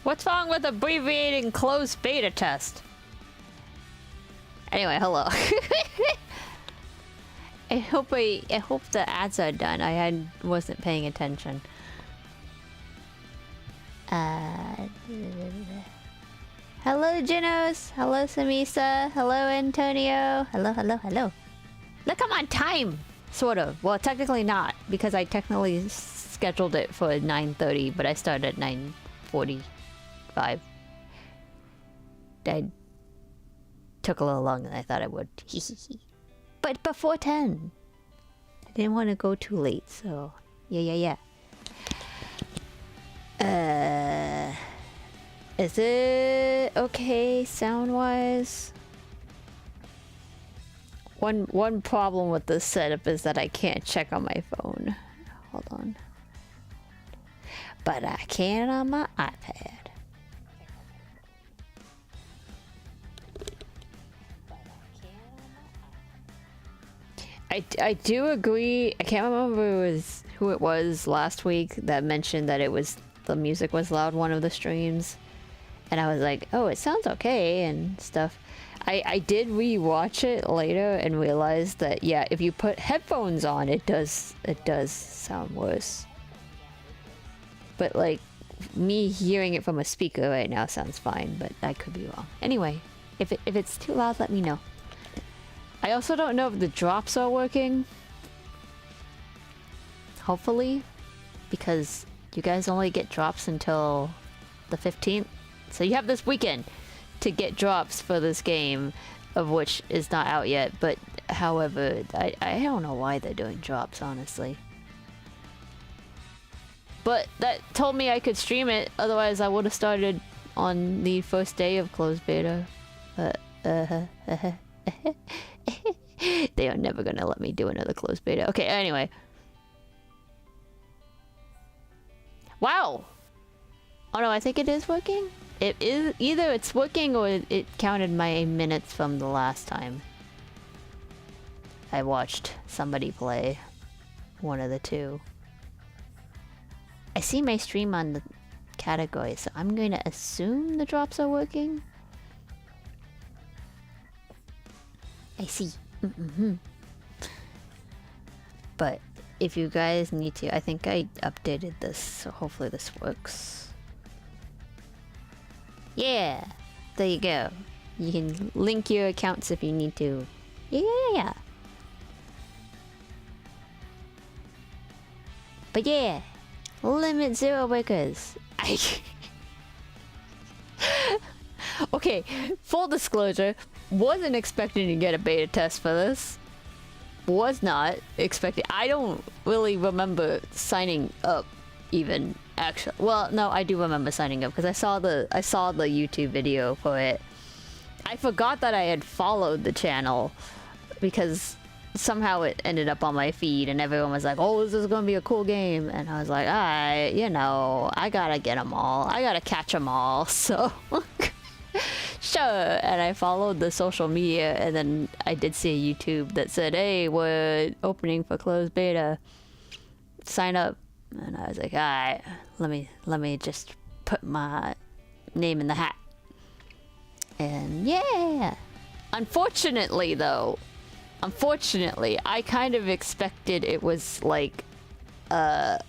What's wrong with abbreviating closed beta test? Anyway, hello. I hope the ads are done. Wasn't paying attention. Hello, Genos. Hello, Samisa. Hello, Antonio. Hello, hello, hello. Look, I'm on time. Sort of. Well, technically not, because I technically scheduled it for 9:30, but I started at 9:45. I took a little longer than I thought I would. But before 10. I didn't want to go too late, so yeah. Is it okay sound-wise? One problem with this setup is that I can't check on my phone. Hold on. But I can on my iPad. I do agree. I can't remember who it was last week that mentioned that the music was loud one of the streams. And I was like, oh, it sounds okay and stuff. I did re-watch it later and realized that, yeah, if you put headphones on, it does sound worse. But like, me hearing it from a speaker right now sounds fine, but I could be wrong. Anyway, if it's too loud, let me know. I also don't know if the drops are working. Hopefully, because you guys only get drops until the 15th. So you have this weekend to get drops for this game, of which is not out yet. But however, I don't know why they're doing drops, honestly. But that told me I could stream it, otherwise I would have started on the first day of closed beta. They are never gonna let me do another closed beta. Okay, anyway. Wow! Oh no, I think it is working? It is either it's working or it counted my minutes from the last time I watched somebody play. One of the two. I see my stream on the category, so I'm going to assume the drops are working. I see. But if you guys need to, I think I updated this, so hopefully this works. Yeah, there you go. You can link your accounts if you need to. Yeah. But yeah, limit 0 workers. Okay, full disclosure, wasn't expecting to get a beta test for this. Was not expecting. I don't really remember signing up even, actually. Well, no, I do remember signing up because I saw the YouTube video for it. I forgot that I had followed the channel because somehow it ended up on my feed and everyone was like, oh, this is gonna be a cool game, and I was like, you know, I gotta get them all. I gotta catch them all, so sure. And I followed the social media, and then I did see a YouTube that said, hey, we're opening for closed beta, sign up. And I was like, alright, let me just put my name in the hat. And yeah, unfortunately though, I kind of expected it was like a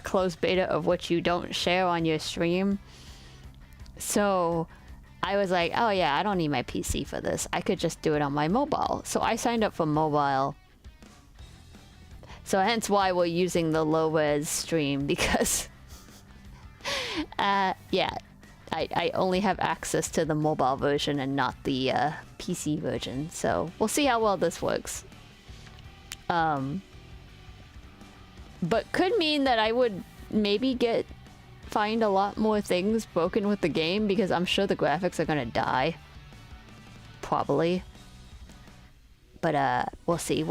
closed beta of what you don't share on your stream. So I was like, oh yeah, I don't need my PC for this. I could just do it on my mobile. So I signed up for mobile. So hence why we're using the low-res stream, because yeah, I only have access to the mobile version and not the PC version. So we'll see how well this works. But could mean that I would maybe find a lot more things broken with the game, because I'm sure the graphics are gonna die. Probably. But we'll see.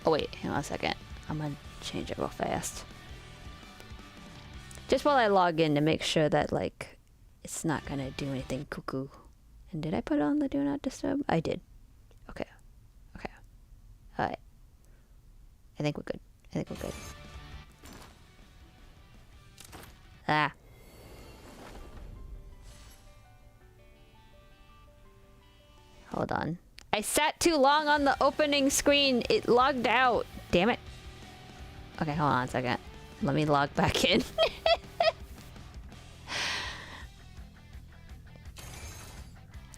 Oh wait, hang on a second. I'm gonna change it real fast. Just while I log in to make sure that like it's not gonna do anything cuckoo. And did I put on the do not disturb? I did. Okay. Alright. I think we're good. Ah. hold on. I sat too long on the opening screen. It logged out. Damn it. Okay, hold on a second. Let me log back in.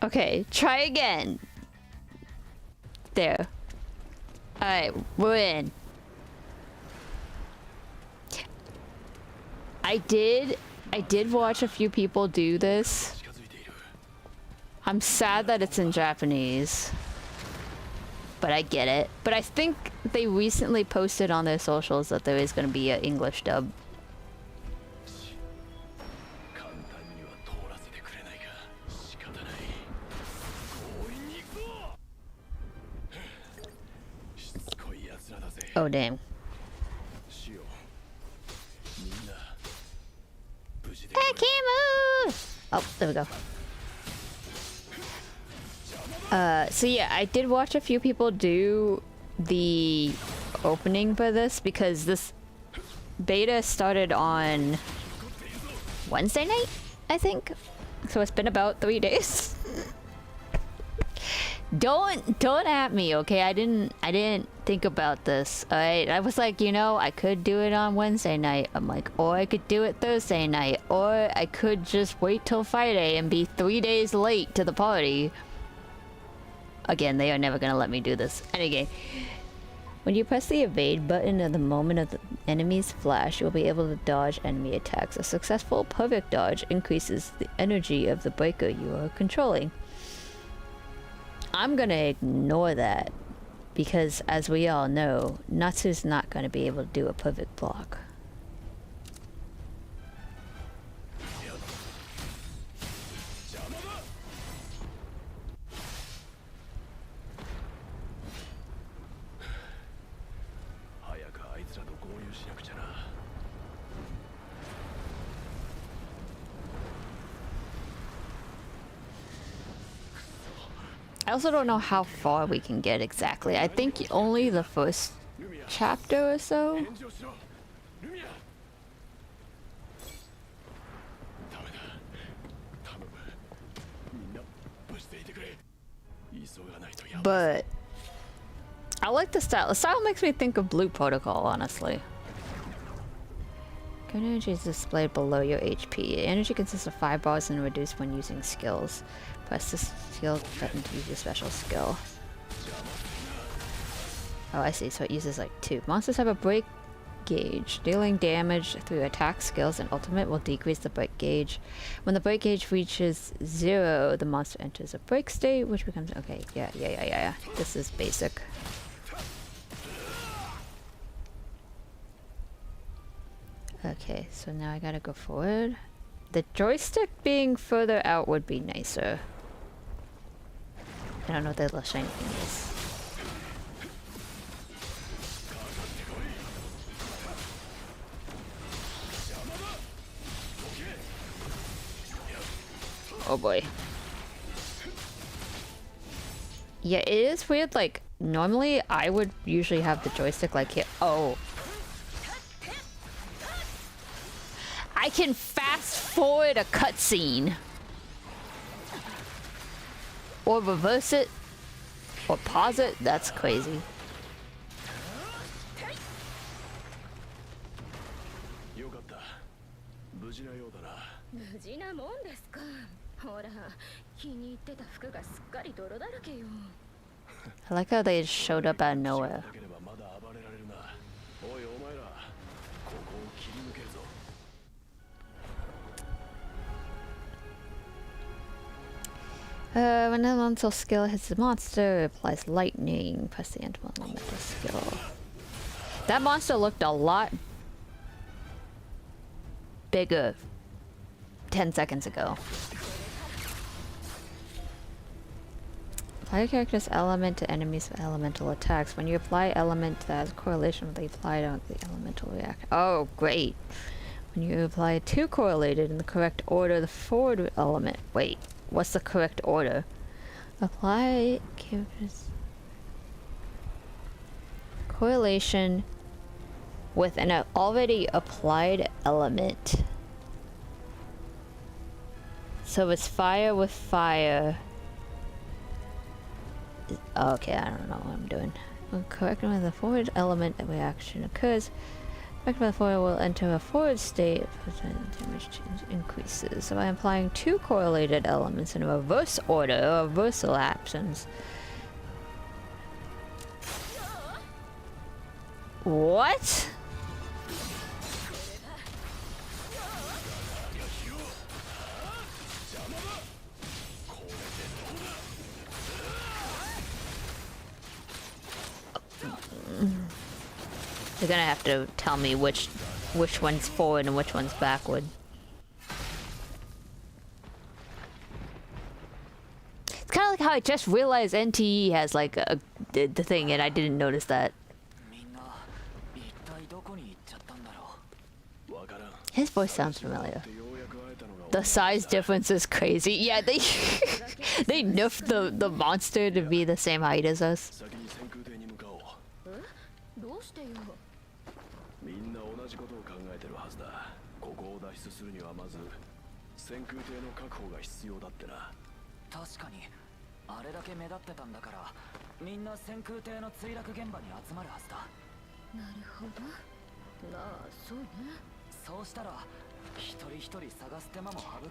Okay, try again. There. Alright, we're in. I did watch a few people do this. I'm sad that it's in Japanese. But I get it. But I think they recently posted on their socials that there is going to be an English dub. Oh, damn. I can't move! Oh, there we go. So yeah, I did watch a few people do the opening for this because this beta started on Wednesday night, I think. So it's been about 3 days. Don't at me, okay? I didn't think about this. Alright, I was like, you know, I could do it on Wednesday night. I'm like, or I could do it Thursday night, or I could just wait till Friday and be 3 days late to the party. Again, they are never gonna let me do this. Anyway, when you press the evade button at the moment of the enemy's flash, you'll be able to dodge enemy attacks. A successful perfect dodge increases the energy of the breaker you are controlling. I'm gonna ignore that because, as we all know, Natsu's not gonna be able to do a perfect block. I also don't know how far we can get exactly. I think only the first chapter or so. But I like the style. The style makes me think of Blue Protocol, honestly. Good energy is displayed below your HP. Energy consists of 5 bars and reduced when using skills. Press the skill button to use your special skill. Oh, I see. So it uses like 2. Monsters have a break gauge. Dealing damage through attack skills and ultimate will decrease the break gauge. When the break gauge reaches 0, the monster enters a break state, which becomes... Okay, yeah. This is basic. Okay, so now I gotta go forward. The joystick being further out would be nicer. I don't know what that little shiny thing is. Oh boy. Yeah, it is weird, like, normally I would usually have the joystick like here. Oh. I can fast forward a cutscene. Or reverse it. Or pause it. That's crazy. I like how they showed up out of nowhere. When an elemental skill hits the monster, it applies lightning. Press the end elemental skill. That monster looked a lot bigger 10 seconds ago. Apply your character's element to enemies with elemental attacks. When you apply element that has correlation with the applied on the elemental react. Oh, great. When you apply 2 correlated in the correct order, the forward element. Wait. What's the correct order? Apply correlation with an already applied element. So it's fire with fire. Okay, I don't know what I'm doing. When correcting with the forward element, a reaction occurs. Correcting with the forward will enter a forward state. Damage change increases. So by applying two correlated elements in reverse order, reversal actions. What? They're gonna have to tell me which one's forward and which one's backward. It's kind of like how I just realized NTE has like the thing, and I didn't notice that. His voice sounds familiar. The size difference is crazy. Yeah, they they nerfed the monster to be the same height as us.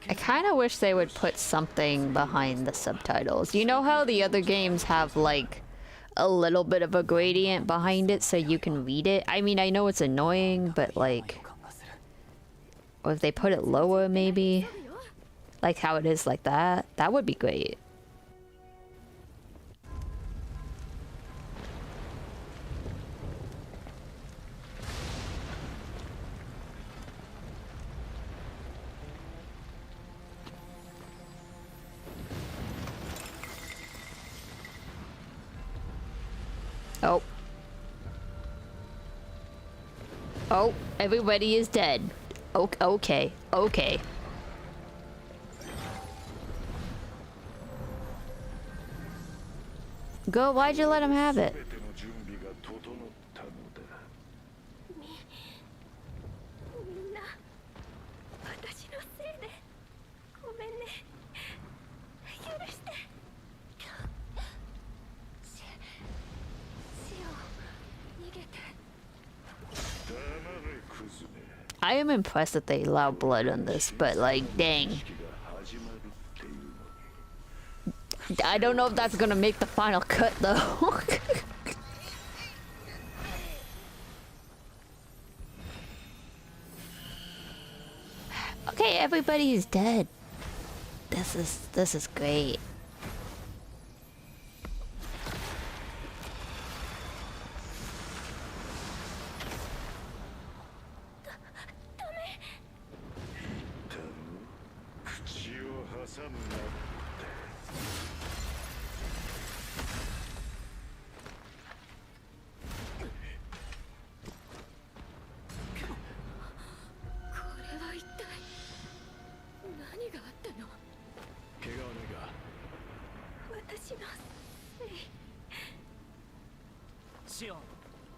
I kind of wish they would put something behind the subtitles. You know how the other games have like a little bit of a gradient behind it so you can read it? I mean, I know it's annoying, but like, or if they put it lower maybe, like how it is like that, that would be great. Oh. Oh, everybody is dead. Okay, okay. Go, why'd you let him have it? I am impressed that they allow blood on this, but like, dang. I don't know if that's gonna make the final cut though. Okay, everybody's dead. This is great.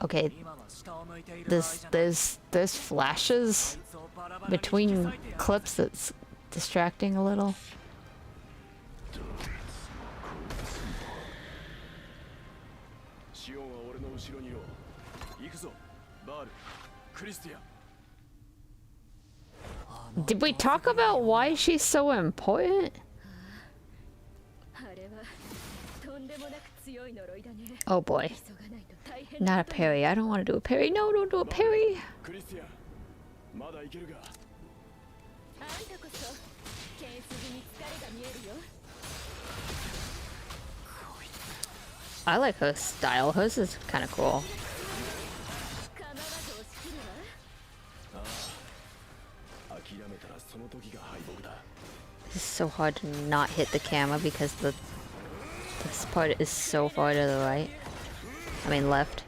Okay, there's flashes between clips that's distracting a little. Did we talk about why she's so important? Oh boy. Not a parry. I don't want to do a parry. No, don't do a parry. I like her style. Hers is kind of cool. It's so hard to not hit the camera because this part is so far to the right. I mean left.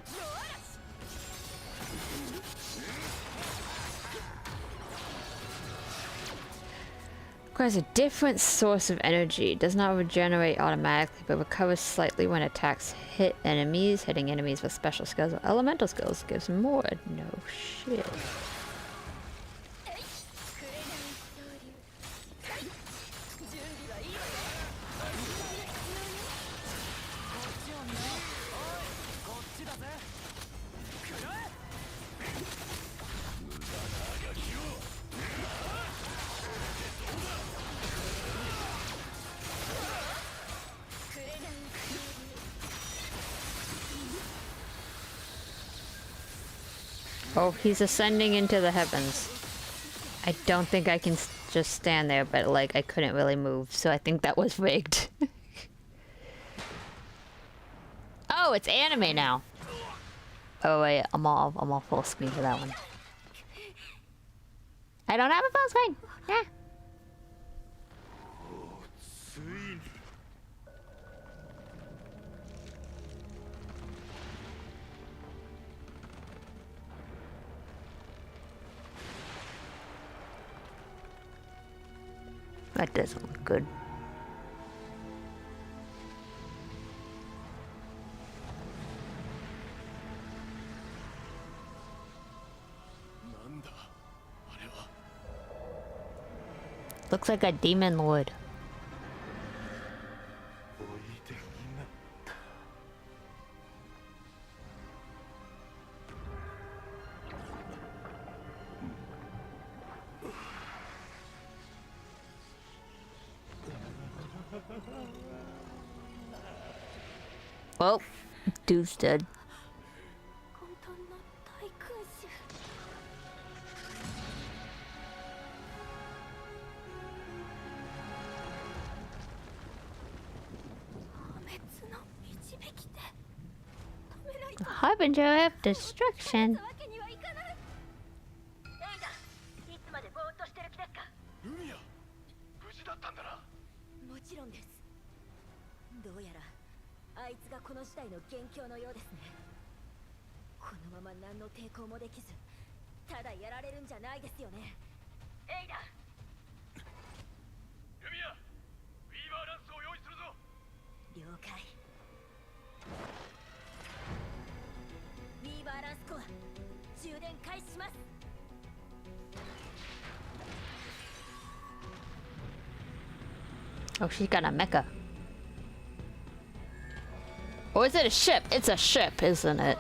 Requires a different source of energy. Does not regenerate automatically, but recovers slightly when attacks hit enemies. Hitting enemies with special skills or elemental skills gives more. No shit. Oh, he's ascending into the heavens. I don't think I can just stand there, but like I couldn't really move, so I think that was rigged. Oh, it's anime now. Oh wait, I'm all full screen for that one. I don't have a full screen. Yeah. That doesn't look good. Looks like a demon lord. Well, dude's dead. Harbinger of destruction. Oh, she's got a mecha. Or is it a ship? It's a ship, isn't it?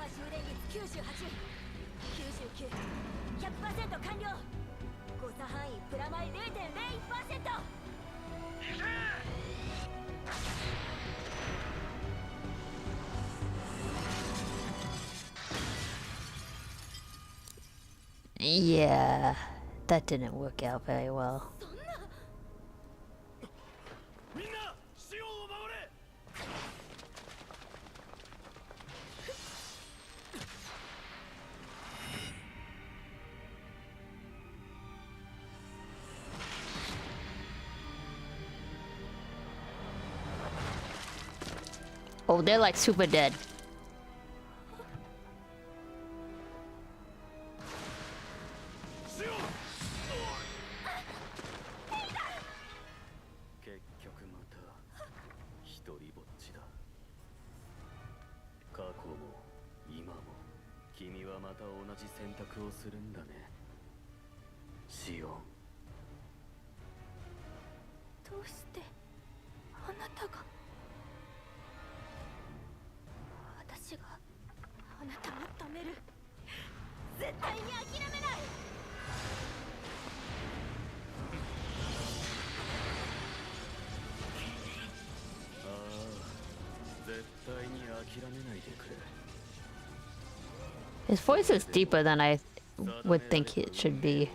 Yeah, that didn't work out very well. Oh, they're like super dead. His voice is deeper than I would think it should be.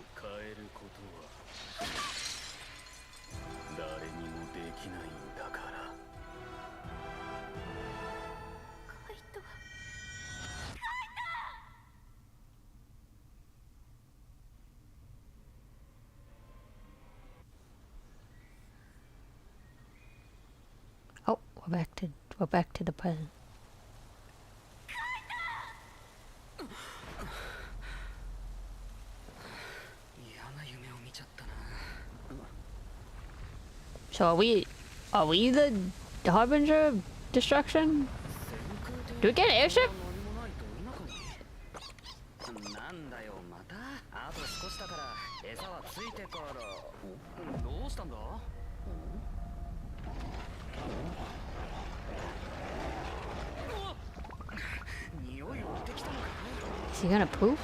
Oh, we're back to the present. So are we the Harbinger of Destruction? Do we get an airship? Is he gonna poop?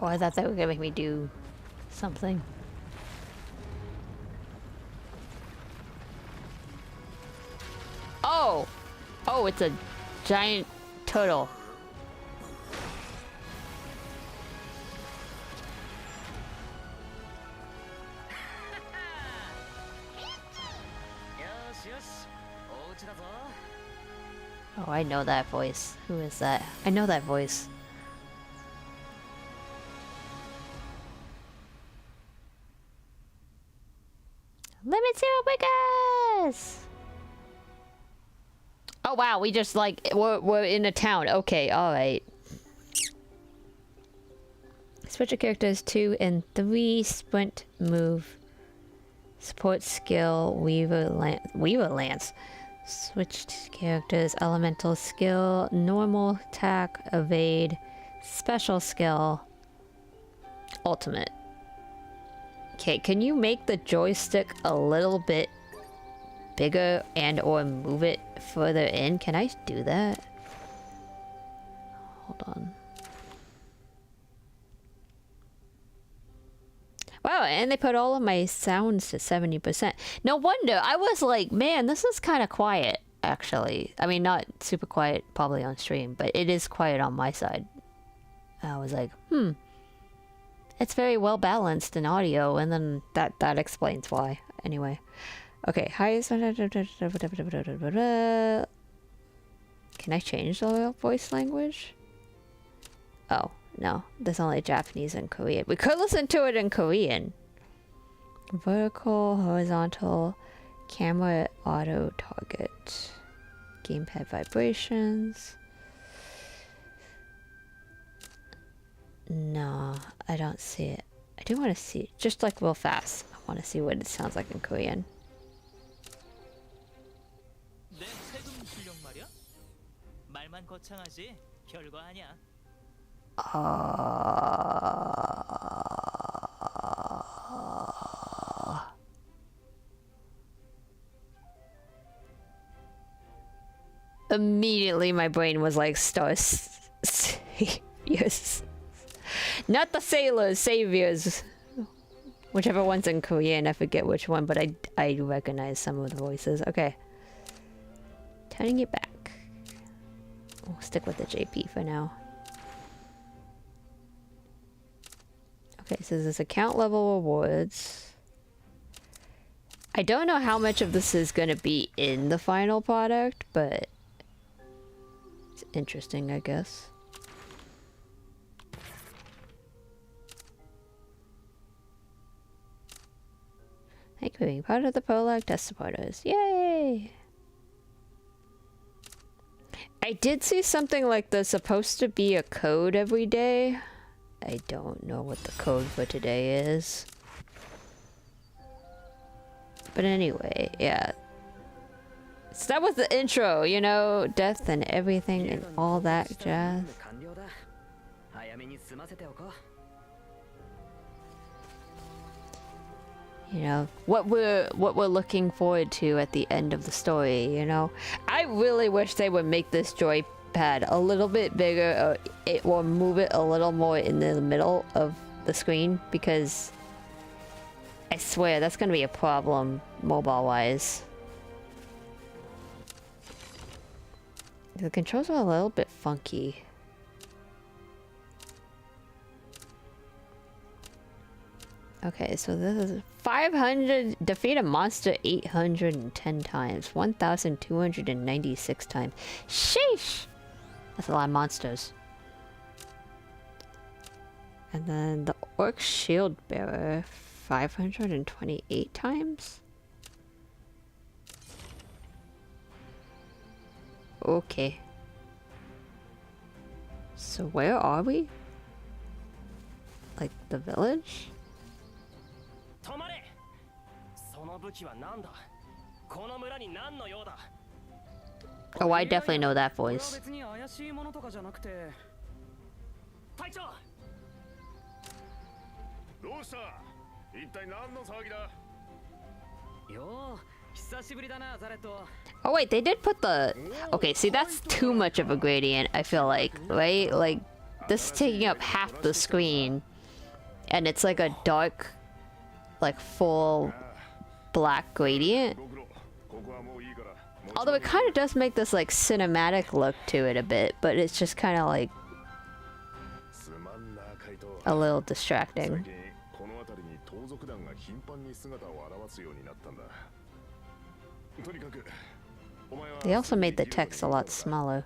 Oh, I thought they were gonna make me do something. Oh! Oh, it's a giant turtle. Oh, I know that voice. Who is that? I know that voice. Limit Zero Wiggers! Oh wow, we just like, we're in a town. Okay, alright. Switch your characters 2 and 3, sprint, move, support skill, Weaver Lance. Switched characters, elemental skill, normal attack, evade, special skill, ultimate. Okay, can you make the joystick a little bit bigger and or move it further in? Can I do that? Hold on. Wow, and they put all of my sounds to 70%. No wonder. I was like, man, this is kind of quiet, actually. I mean, not super quiet probably on stream, but it is quiet on my side. I was like, it's very well balanced in audio, and then that explains why. Anyway. Okay, hi. Can I change the voice language? Oh, no. There's only Japanese and Korean. We could listen to it in Korean. Vertical, horizontal, camera, auto, target. Gamepad vibrations. No, I don't see it. I do want to see it. Just like real fast. I want to see what it sounds like in Korean. Immediately my brain was like, yes. Not the sailors, saviors. Whichever one's in Korean, I forget which one, but I recognize some of the voices. Okay. Turning it back. We'll stick with the JP for now. Okay, so there's account level rewards. I don't know how much of this is going to be in the final product, but it's interesting, I guess. Thank you for being part of the Prologue test supporters. Yay! I did see something like there's supposed to be a code every day. I don't know what the code for today is. But anyway, yeah. So that was the intro, you know, death and everything and all that jazz. You know, what we're looking forward to at the end of the story, you know. I really wish they would make this joypad a little bit bigger, or move it a little more in the middle of the screen, because I swear that's gonna be a problem mobile-wise. The controls are a little bit funky. Okay, so this is 500, defeat a monster 810 times, 1,296 times. Sheesh! That's a lot of monsters. And then the Orc Shield Bearer, 528 times? Okay. So where are we? Like the village? Oh, I definitely know that voice. Oh wait, they did put the... Okay, see, that's too much of a gradient, I feel like, right? Like, this is taking up half the screen. and it's like a dark, like full black gradient. Although it kind of does make this like cinematic look to it a bit, but it's just kind of like a little distracting. They also made the text a lot smaller.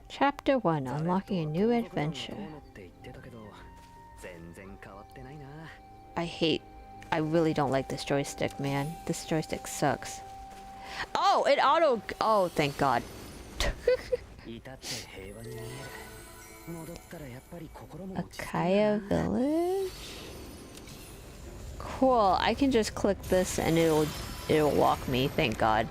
Chapter 1, Unlocking a New Adventure. I really don't like this joystick, man. This joystick sucks. Oh, oh, thank God. Akaya Village? Cool, I can just click this and it'll walk me, thank God.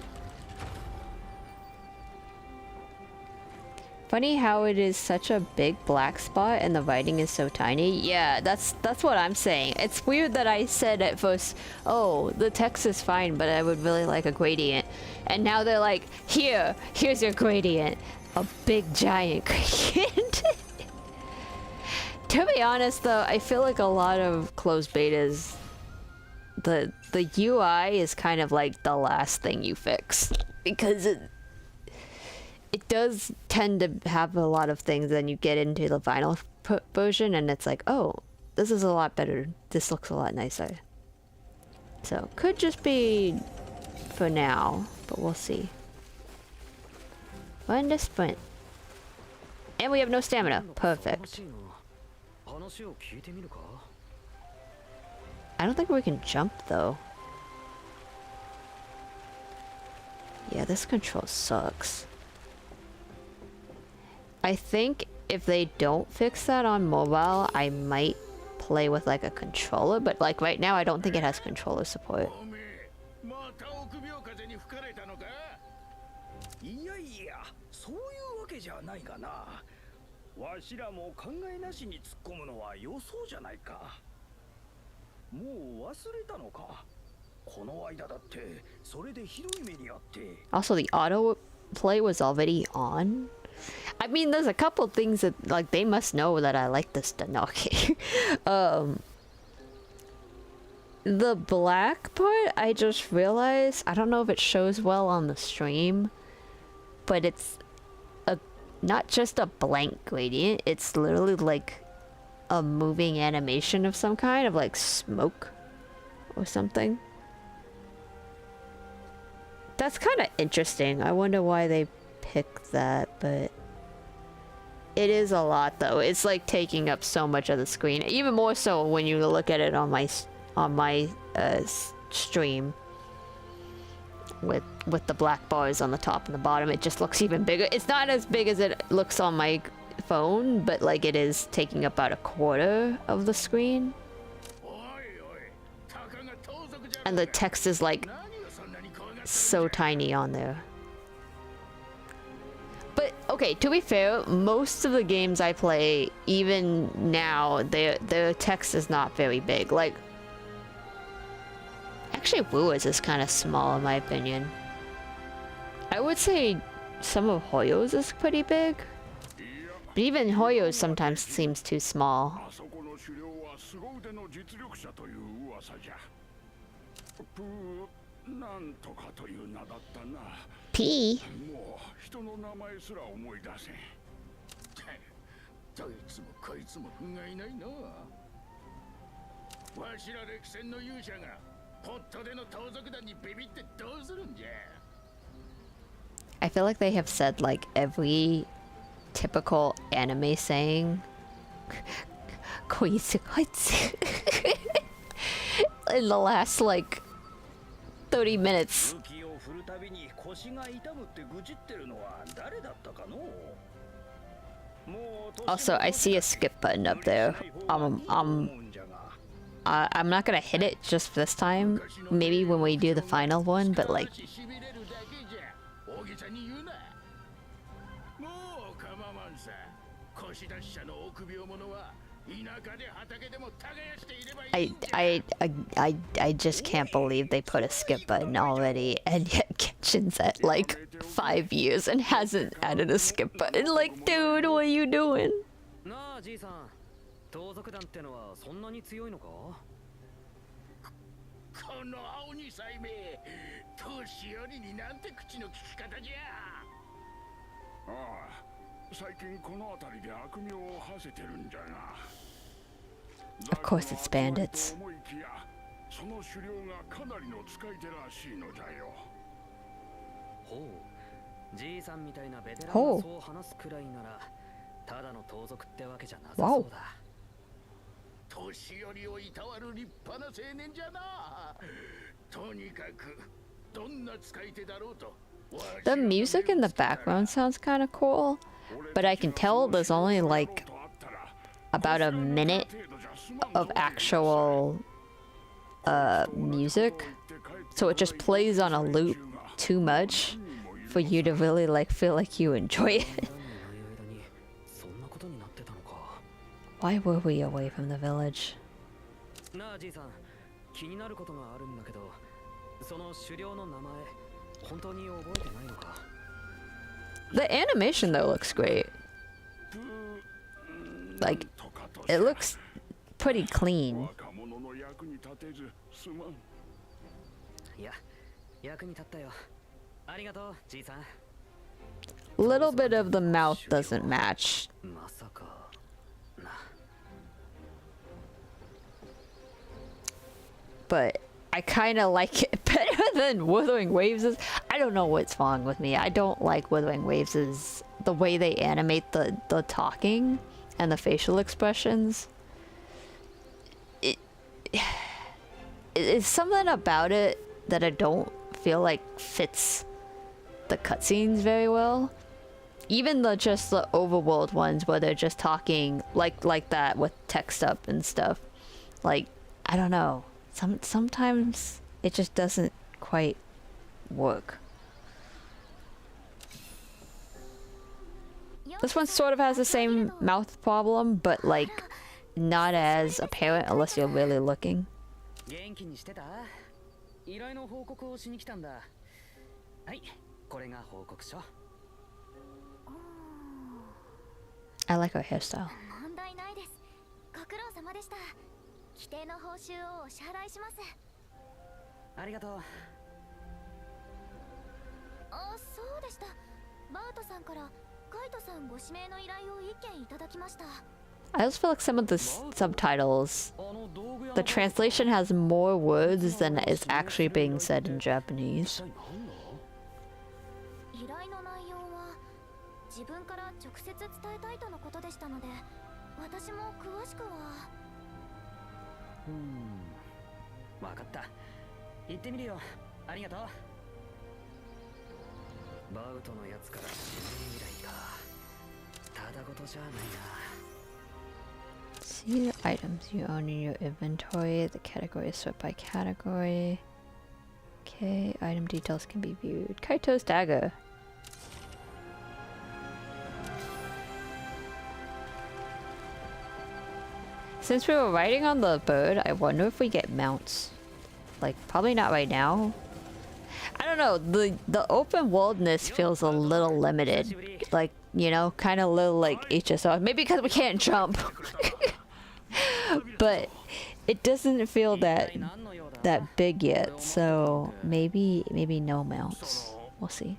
Funny how it is such a big black spot and the writing is so tiny. Yeah, that's what I'm saying. It's weird that I said at first, oh, the text is fine, but I would really like a gradient. And now they're like, here's your gradient. A big giant gradient. To be honest though, I feel like a lot of closed betas, the UI is kind of like the last thing you fix. Because it does tend to have a lot of things, then you get into the vinyl version and it's like, oh, this is a lot better. This looks a lot nicer. So, could just be for now, but we'll see. Run to sprint. And we have no stamina. Perfect. I don't think we can jump though. Yeah, this control sucks. I think if they don't fix that on mobile, I might play with like a controller, but like right now I don't think it has controller support. Also, the auto play was already on. I mean, there's a couple things that, like, they must know that I like this Danaki. The black part, I just realized, I don't know if it shows well on the stream, but it's not just a blank gradient, it's literally like a moving animation of some kind, of like smoke or something. That's kind of interesting. I wonder why they picked that, but it is a lot though. It's like taking up so much of the screen, even more so when you look at it on my stream with the black bars on the top and the bottom. It just looks even bigger. It's not as big as it looks on my phone, but like it is taking up about a quarter of the screen, and the text is like so tiny on there. But okay, to be fair, most of the games I play, even now, their text is not very big. Like, actually, Wua's is kind of small in my opinion. I would say some of Hoyo's is pretty big, but even Hoyo's sometimes seems too small. P. I feel like they have said like every typical anime saying in the last like 30 minutes. Also, I see a skip button up there. I'm not gonna hit it just this time. Maybe when we do the final one, but like. I just can't believe they put a skip button already, and yet Kitchen's at like 5 years and hasn't added a skip button. Like, dude, what are you doing? Of course it's bandits. Oh. Wow. The music in the background sounds kind of cool, but I can tell there's only like about a minute of actual music, so it just plays on a loop too much for you to really like feel like you enjoy it. Why were we away from the village? The animation though looks great. Like, it looks pretty clean. Little bit of the mouth doesn't match. But I kind of like it better than Wuthering Waves'. I don't know what's wrong with me. I don't like Wuthering Waves', the way they animate the talking and the facial expressions. It's something about it that I don't feel like fits the cutscenes very well. Even just the overworld ones where they're just talking like that with text up and stuff. Like, I don't know. Sometimes it just doesn't quite work. This one sort of has the same mouth problem, but like not as apparent unless you're really looking. I like her hairstyle. I also feel like some of the subtitles, the translation has more words than is actually being said in Japanese. See the items you own in your inventory. The category is sort by category. Okay, item details can be viewed. Kaito's dagger. Since we were riding on the bird, I wonder if we get mounts. Like, probably not right now. I don't know, the open worldness feels a little limited. Like, you know, kind of little like HSR. Maybe because we can't jump. But it doesn't feel that big yet, so maybe no mounts. We'll see.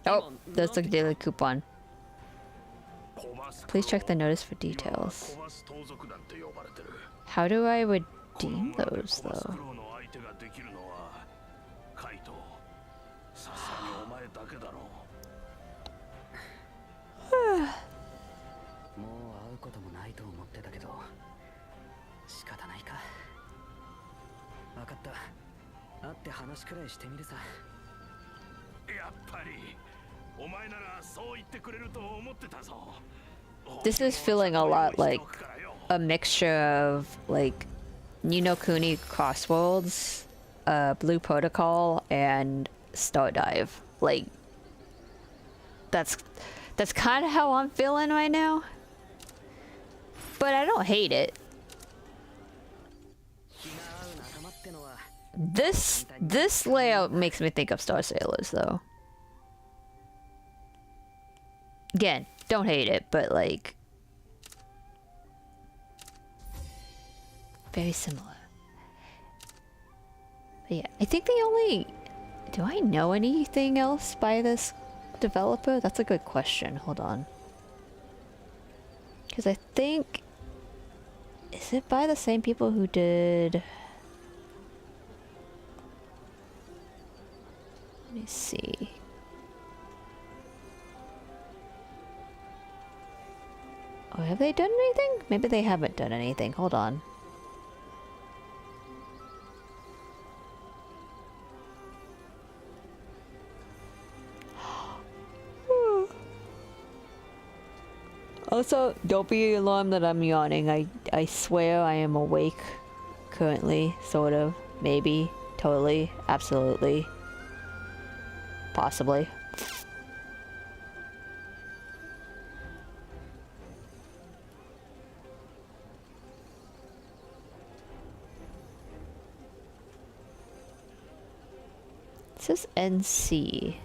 Oh, there's the daily coupon. Please check the notice for details. How do I redeem those though? This is feeling a lot like a mixture of like Ni no Kuni Crossworlds, Blue Protocol, and Stardive. Like that's kind of how I'm feeling right now. But I don't hate it. This layout makes me think of Star Sailors though. Again, don't hate it, but like very similar. But yeah, I think the only... Do I know anything else by this developer? That's a good question. Hold on. Because I think... Is it by the same people who did... Let me see. Oh, have they done anything? Maybe they haven't done anything. Hold on. Also, don't be alarmed that I'm yawning. I swear I am awake currently, sort of, maybe, totally, absolutely, possibly. It says NC.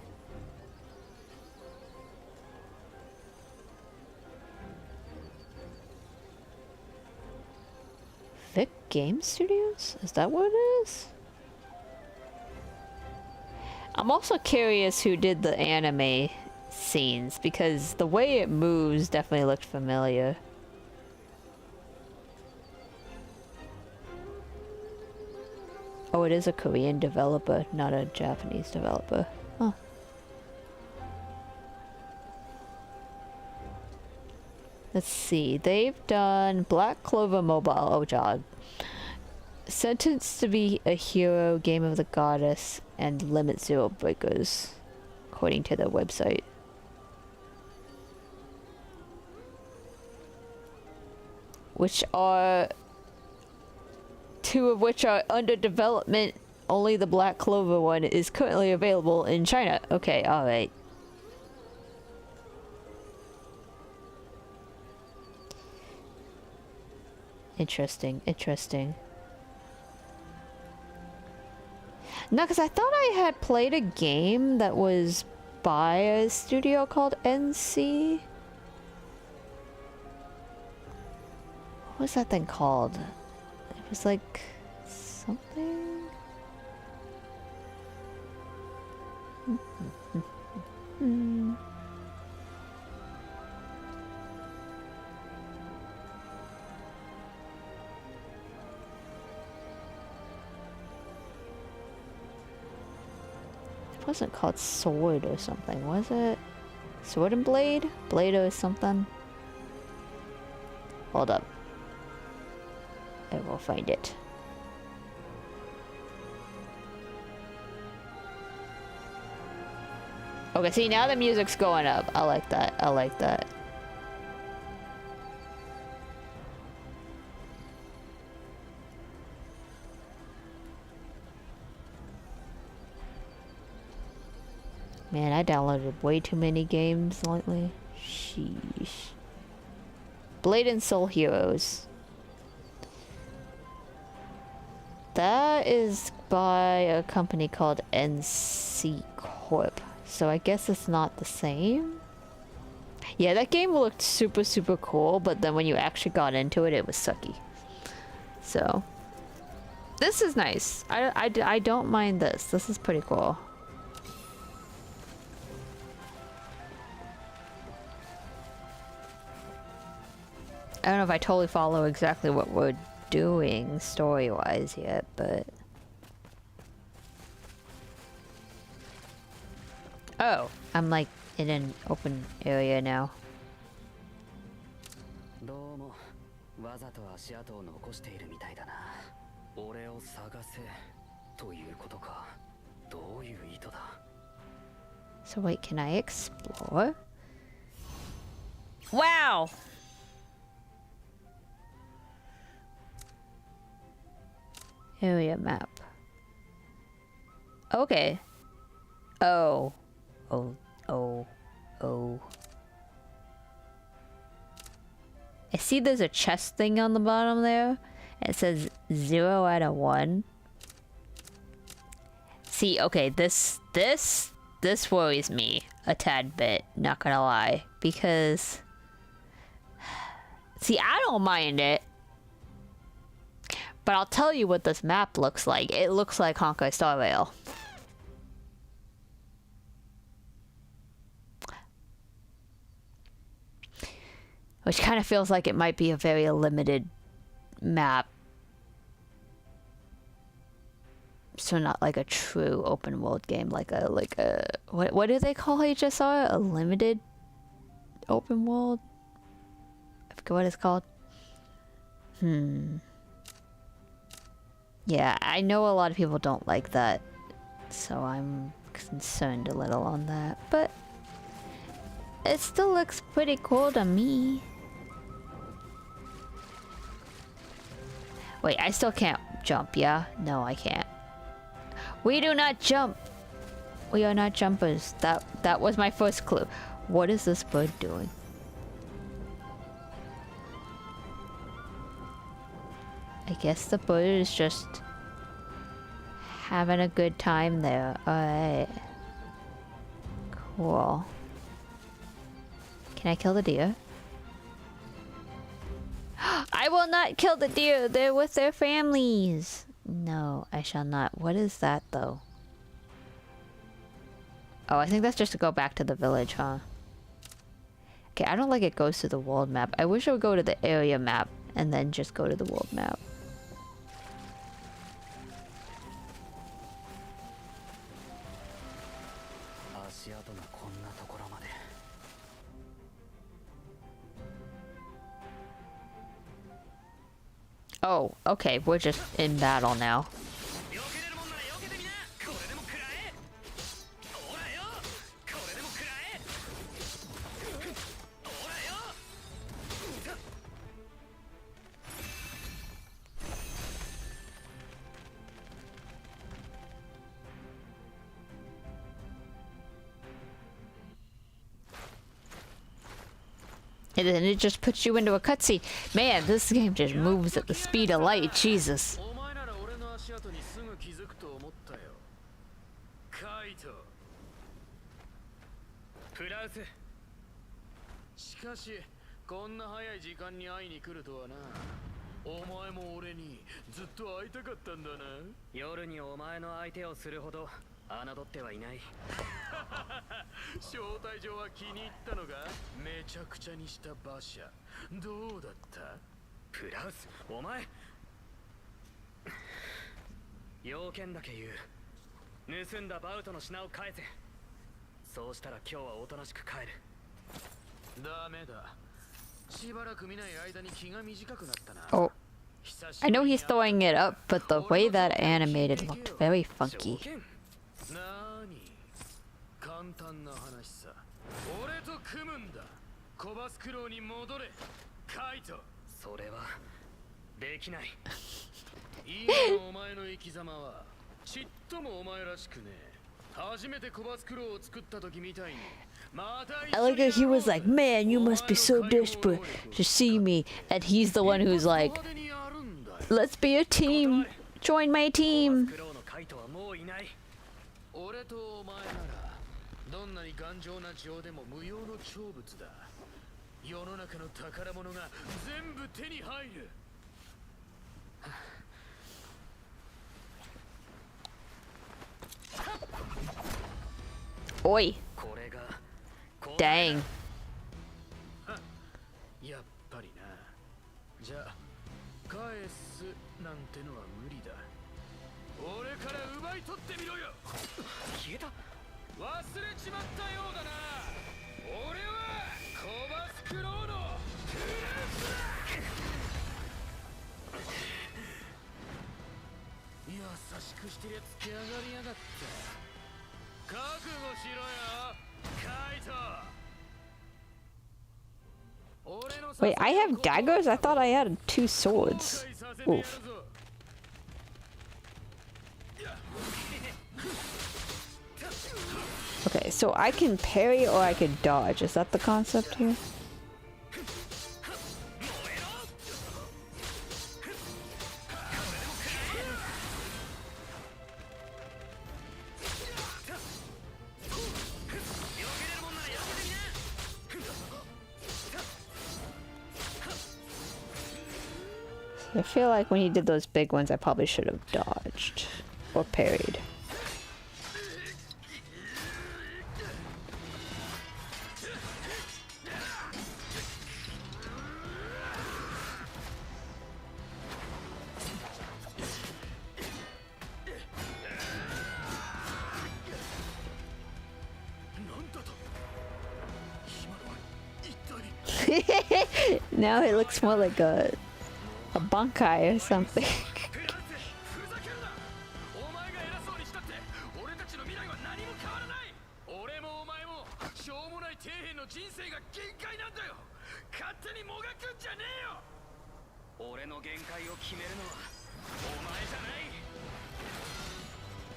Vic Game Studios? Is that what it is? I'm also curious who did the anime scenes, because the way it moves definitely looked familiar. Oh, it is a Korean developer, not a Japanese developer. Huh. Let's see. They've done Black Clover Mobile. Oh, God. Sentenced to be a Hero, Game of the Goddess, and Limit Zero Breakers, according to their website. Which are... Two of which are under development. Only the Black Clover one is currently available in China. Okay, alright. Interesting, interesting. No, because I thought I had played a game that was by a studio called NC. What was that thing called? It was like something. It wasn't called Sword or something, was it? Sword and Blade? Blade or something? Hold up. I will find it. Okay, see, now the music's going up. I like that. I like that. Man, I downloaded way too many games lately. Sheesh. Blade and Soul Heroes. That is by a company called NC Corp. So I guess it's not the same. Yeah, that game looked super, super cool, but then when you actually got into it, it was sucky. So, this is nice. I don't mind this. This is pretty cool. I don't know if I totally follow exactly what we're doing story-wise yet, but... Oh, I'm like in an open area now. So wait, can I explore? Wow! Area map. Okay. Oh. Oh. Oh. Oh. I see there's a chest thing on the bottom there. It says 0 out of 1. See, okay, this worries me a tad bit, not gonna lie. Because... See, I don't mind it. But I'll tell you what this map looks like. It looks like Honkai Star Rail. Which kind of feels like it might be a very limited map. So not like a true open world game, like a what do they call HSR? A limited open world? I forget what it's called. Yeah, I know a lot of people don't like that, so I'm concerned a little on that, but it still looks pretty cool to me. Wait, I still can't jump, yeah? No, I can't. We do not jump! We are not jumpers. That was my first clue. What is this bird doing? I guess the bird is just having a good time there. Alright. Cool. Can I kill the deer? I will not kill the deer! They're with their families! No, I shall not. What is that, though? Oh, I think that's just to go back to the village, huh? Okay, I don't like it goes to the world map. I wish it would go to the area map and then just go to the world map. Oh, okay, we're just in battle now. And then it just puts you into a cutscene. Man, this game just moves at the speed of light. Jesus. Oh. I know he's throwing it up, but the way that animated looked very funky. I like how he was like, man, you must be so desperate to see me. And he's the one who's like, let's be a team. Join my team. Oi. Dang. Wait, I have daggers? I thought I had 2 swords. Oof. Okay, so I can parry or I could dodge. Is that the concept here? I feel like when he did those big ones, I probably should have dodged or parried. Now it looks more like a bankai or something.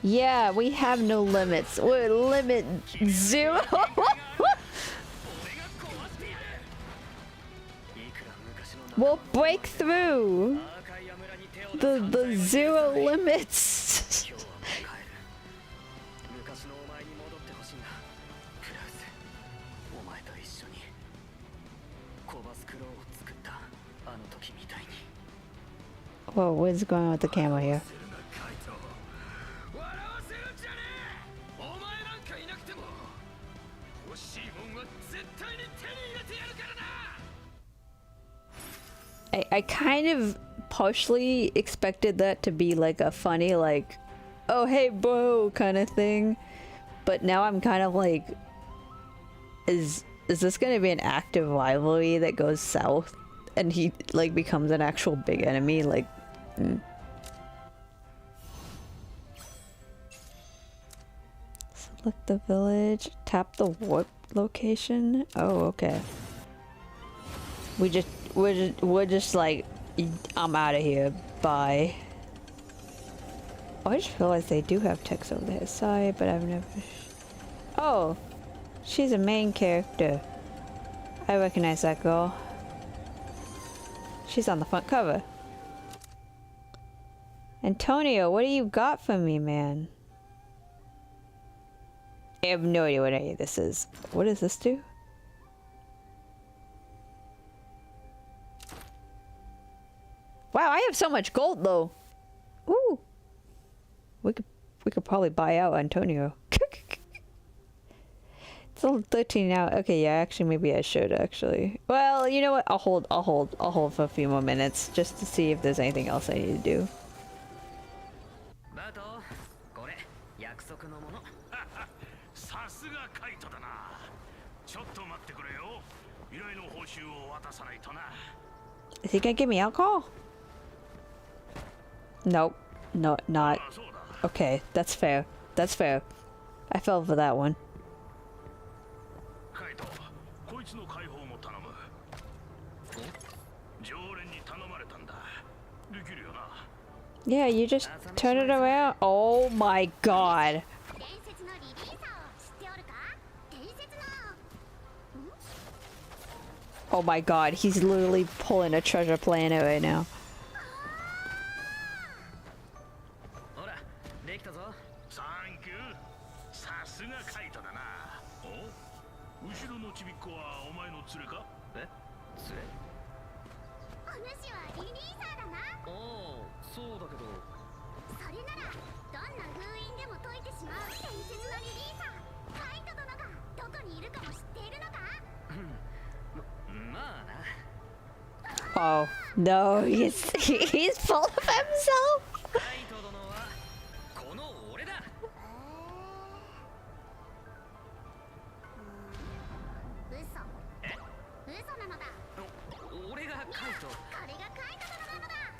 Yeah, we have no limits. We're limit 0. We'll break through the 0 limits. Whoa, what's going on with the camera here? I kind of partially expected that to be like a funny, like, oh hey bro kind of thing, but now I'm kind of like, is this gonna be an active rivalry that goes south and he like becomes an actual big enemy? Like, Select the village, tap the warp location. Oh, okay. We're just like, I'm out of here. Bye. Oh, I just realized they do have text over there. Sorry, but I've never. Oh, she's a main character. I recognize that girl. She's on the front cover. Antonio, what do you got for me, man? I have no idea what any of this is. What does this do? Wow, I have so much gold though. Ooh. We could probably buy out Antonio. It's only 13 now. Okay, yeah, actually maybe I should actually. Well, you know what? I'll hold for a few more minutes just to see if there's anything else I need to do. Is he gonna give me alcohol? Nope. No, not. Okay, that's fair. That's fair. I fell for that one. Yeah, you just turn it around. Oh my god. Oh my god, he's literally pulling a treasure planet right now. Oh no, he's full of himself.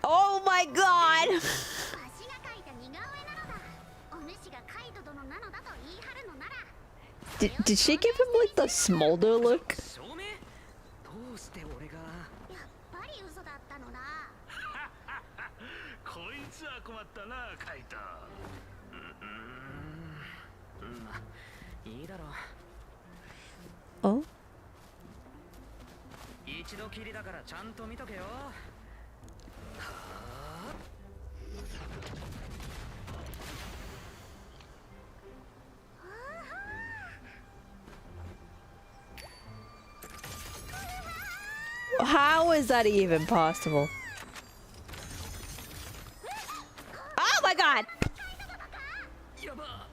Oh my god. Did she give him like the smolder look? どうして俺がやっぱり嘘だったのだ。こいつは困ったなカイト。まあいいだろう。Oh? 一度きりだからちゃんと見とけよ。How is that even possible? Oh my god! やば。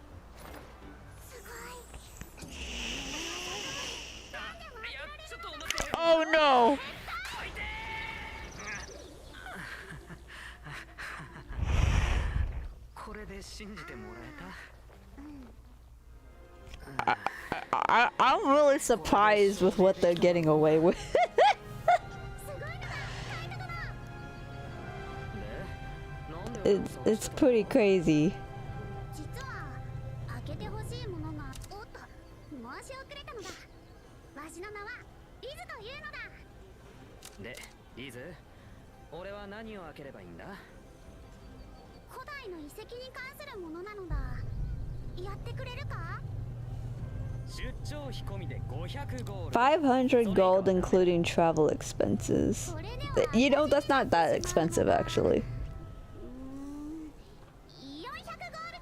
いやちょっと待って。Oh no! これで信じてもらえた。I'm really surprised with what they're getting away with. It's pretty crazy. 実は開けてほしいものがおっと申し遅れたのだ。わしの名はリズというのだ。で、リズ、俺は何を開ければいいんだ？古代の遺跡に関するものなのだ。やってくれるか？出張費込みで500ゴールド。500 gold including travel expenses. You know, that's not that expensive actually. 400ゴール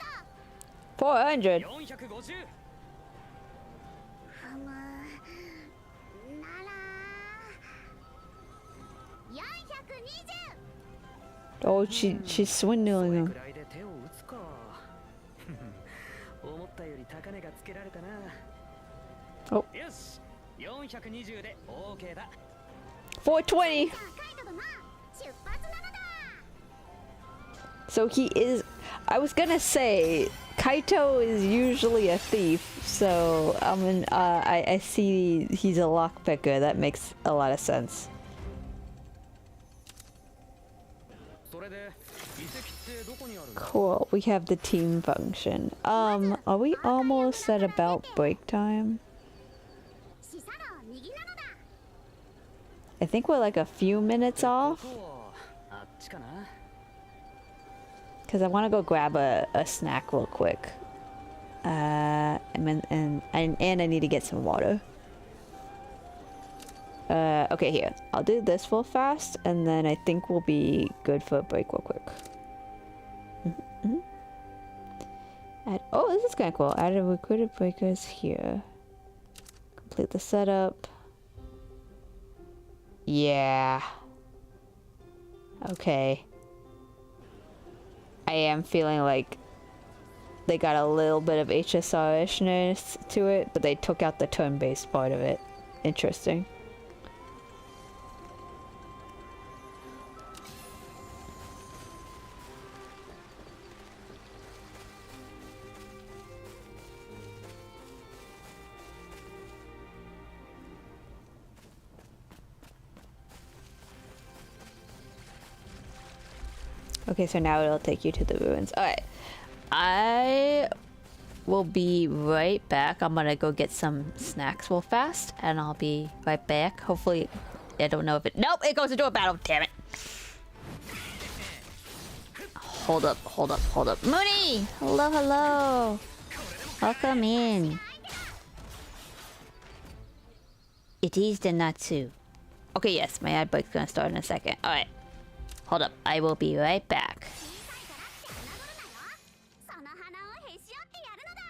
ド。 400? 450。ふむ。なら420。 Oh, she's swindling him. くらいで手を打つか。思ったより高値がつけられたな。Oh. よし、420で OK だ。420! カイトとな出発なのだ。 So he is. I was gonna say, Kaito is usually a thief, so I see he's a lockpicker. That makes a lot of sense. それで遺跡ってどこにあるの？ Cool. We have the team function. Are we almost at about break time? シサロ右なのだ。 I think we're like a few minutes off. ここあっちかな。 Because I want to go grab a snack real quick. And I need to get some water. Okay, here. I'll do this real fast, and then I think we'll be good for a break real quick. Oh, this is kind of cool. Add a recruited breakers here. Complete the setup. Yeah. Okay. I am feeling like they got a little bit of HSR-ishness to it, but they took out the turn-based part of it. Interesting. Okay, so now it'll take you to the ruins. Alright. I will be right back. I'm gonna go get some snacks real fast, and I'll be right back. Hopefully, I don't know if it... Nope, it goes into a battle. Damn it. Hold up, hold up, hold up. Mooney! Hello, hello. Welcome in. It is the Natsu. Okay, yes, my ad break's gonna start in a second. Alright. Hold up, I will be right back. その鼻をへし折ってやるのだ。 「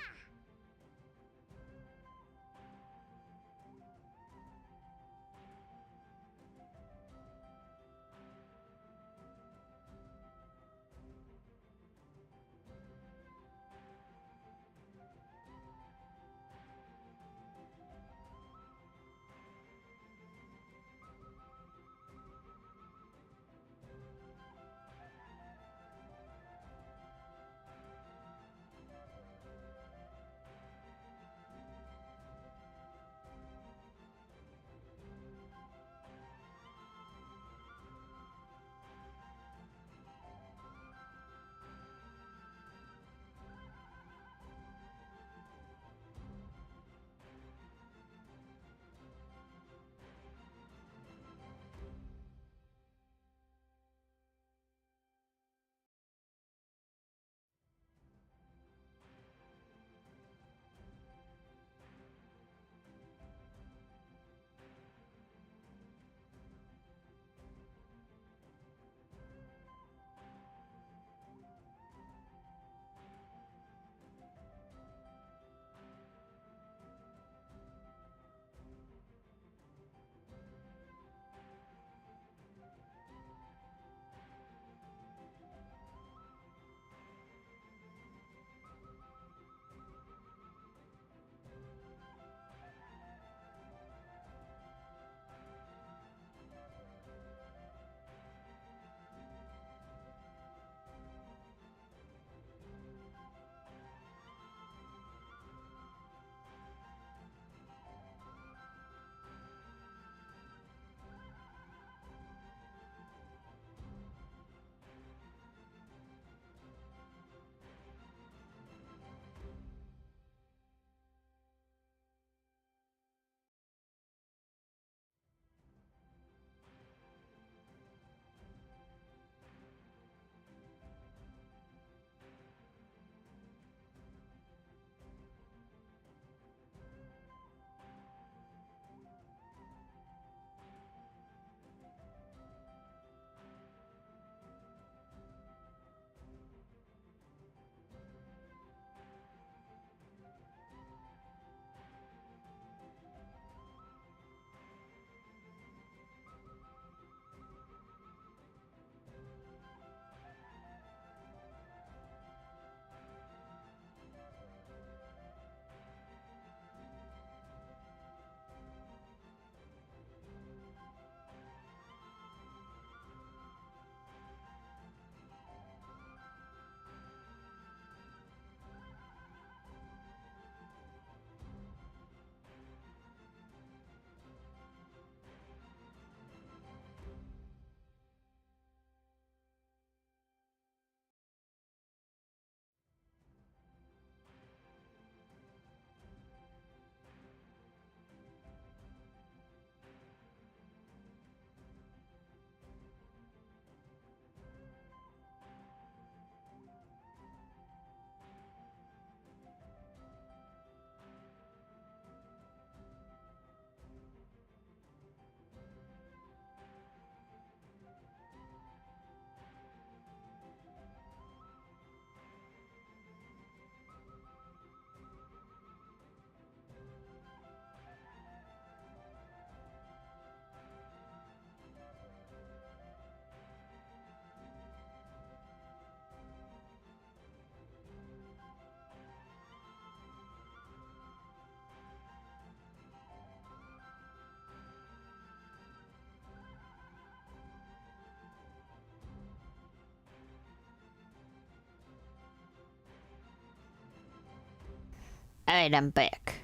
Alright, I'm back.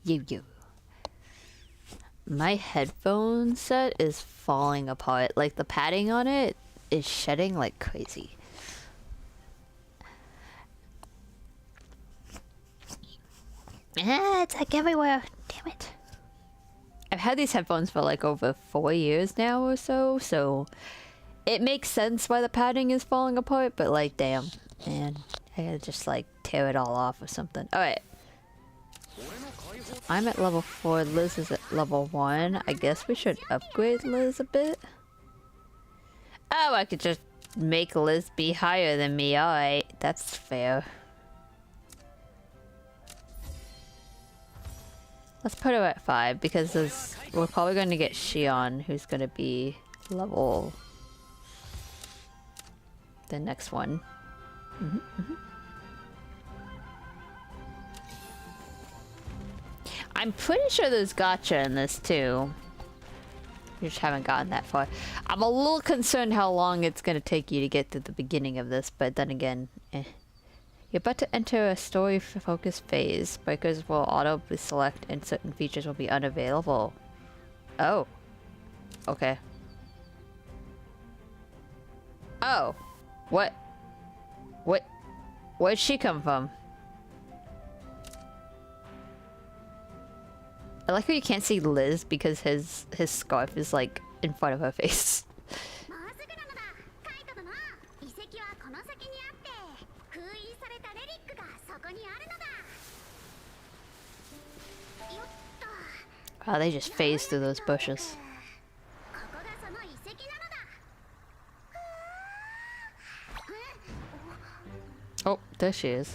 You. My headphone set is falling apart. Like, the padding on it is shedding like crazy. Ah, it's like everywhere. Damn it. I've had these headphones for like over 4 years now or so, so it makes sense why the padding is falling apart, but like, damn, man. I gotta just like tear it all off or something. Alright. I'm at level 4, Liz is at level 1. I guess we should upgrade Liz a bit. Oh, I could just make Liz be higher than me. Alright, that's fair. Let's put her at 5 because we're probably going to get Shion, who's going to be level... the next one. I'm pretty sure there's gacha in this too. We just haven't gotten that far. I'm a little concerned how long it's going to take you to get to the beginning of this, but then again, You're about to enter a story-focused phase. Breakers will auto-select and certain features will be unavailable. Oh. Okay. Oh. What? Where'd she come from? I like how you can't see Liz because his scarf is like in front of her face. Oh, they just phase through those bushes. Oh, there she is.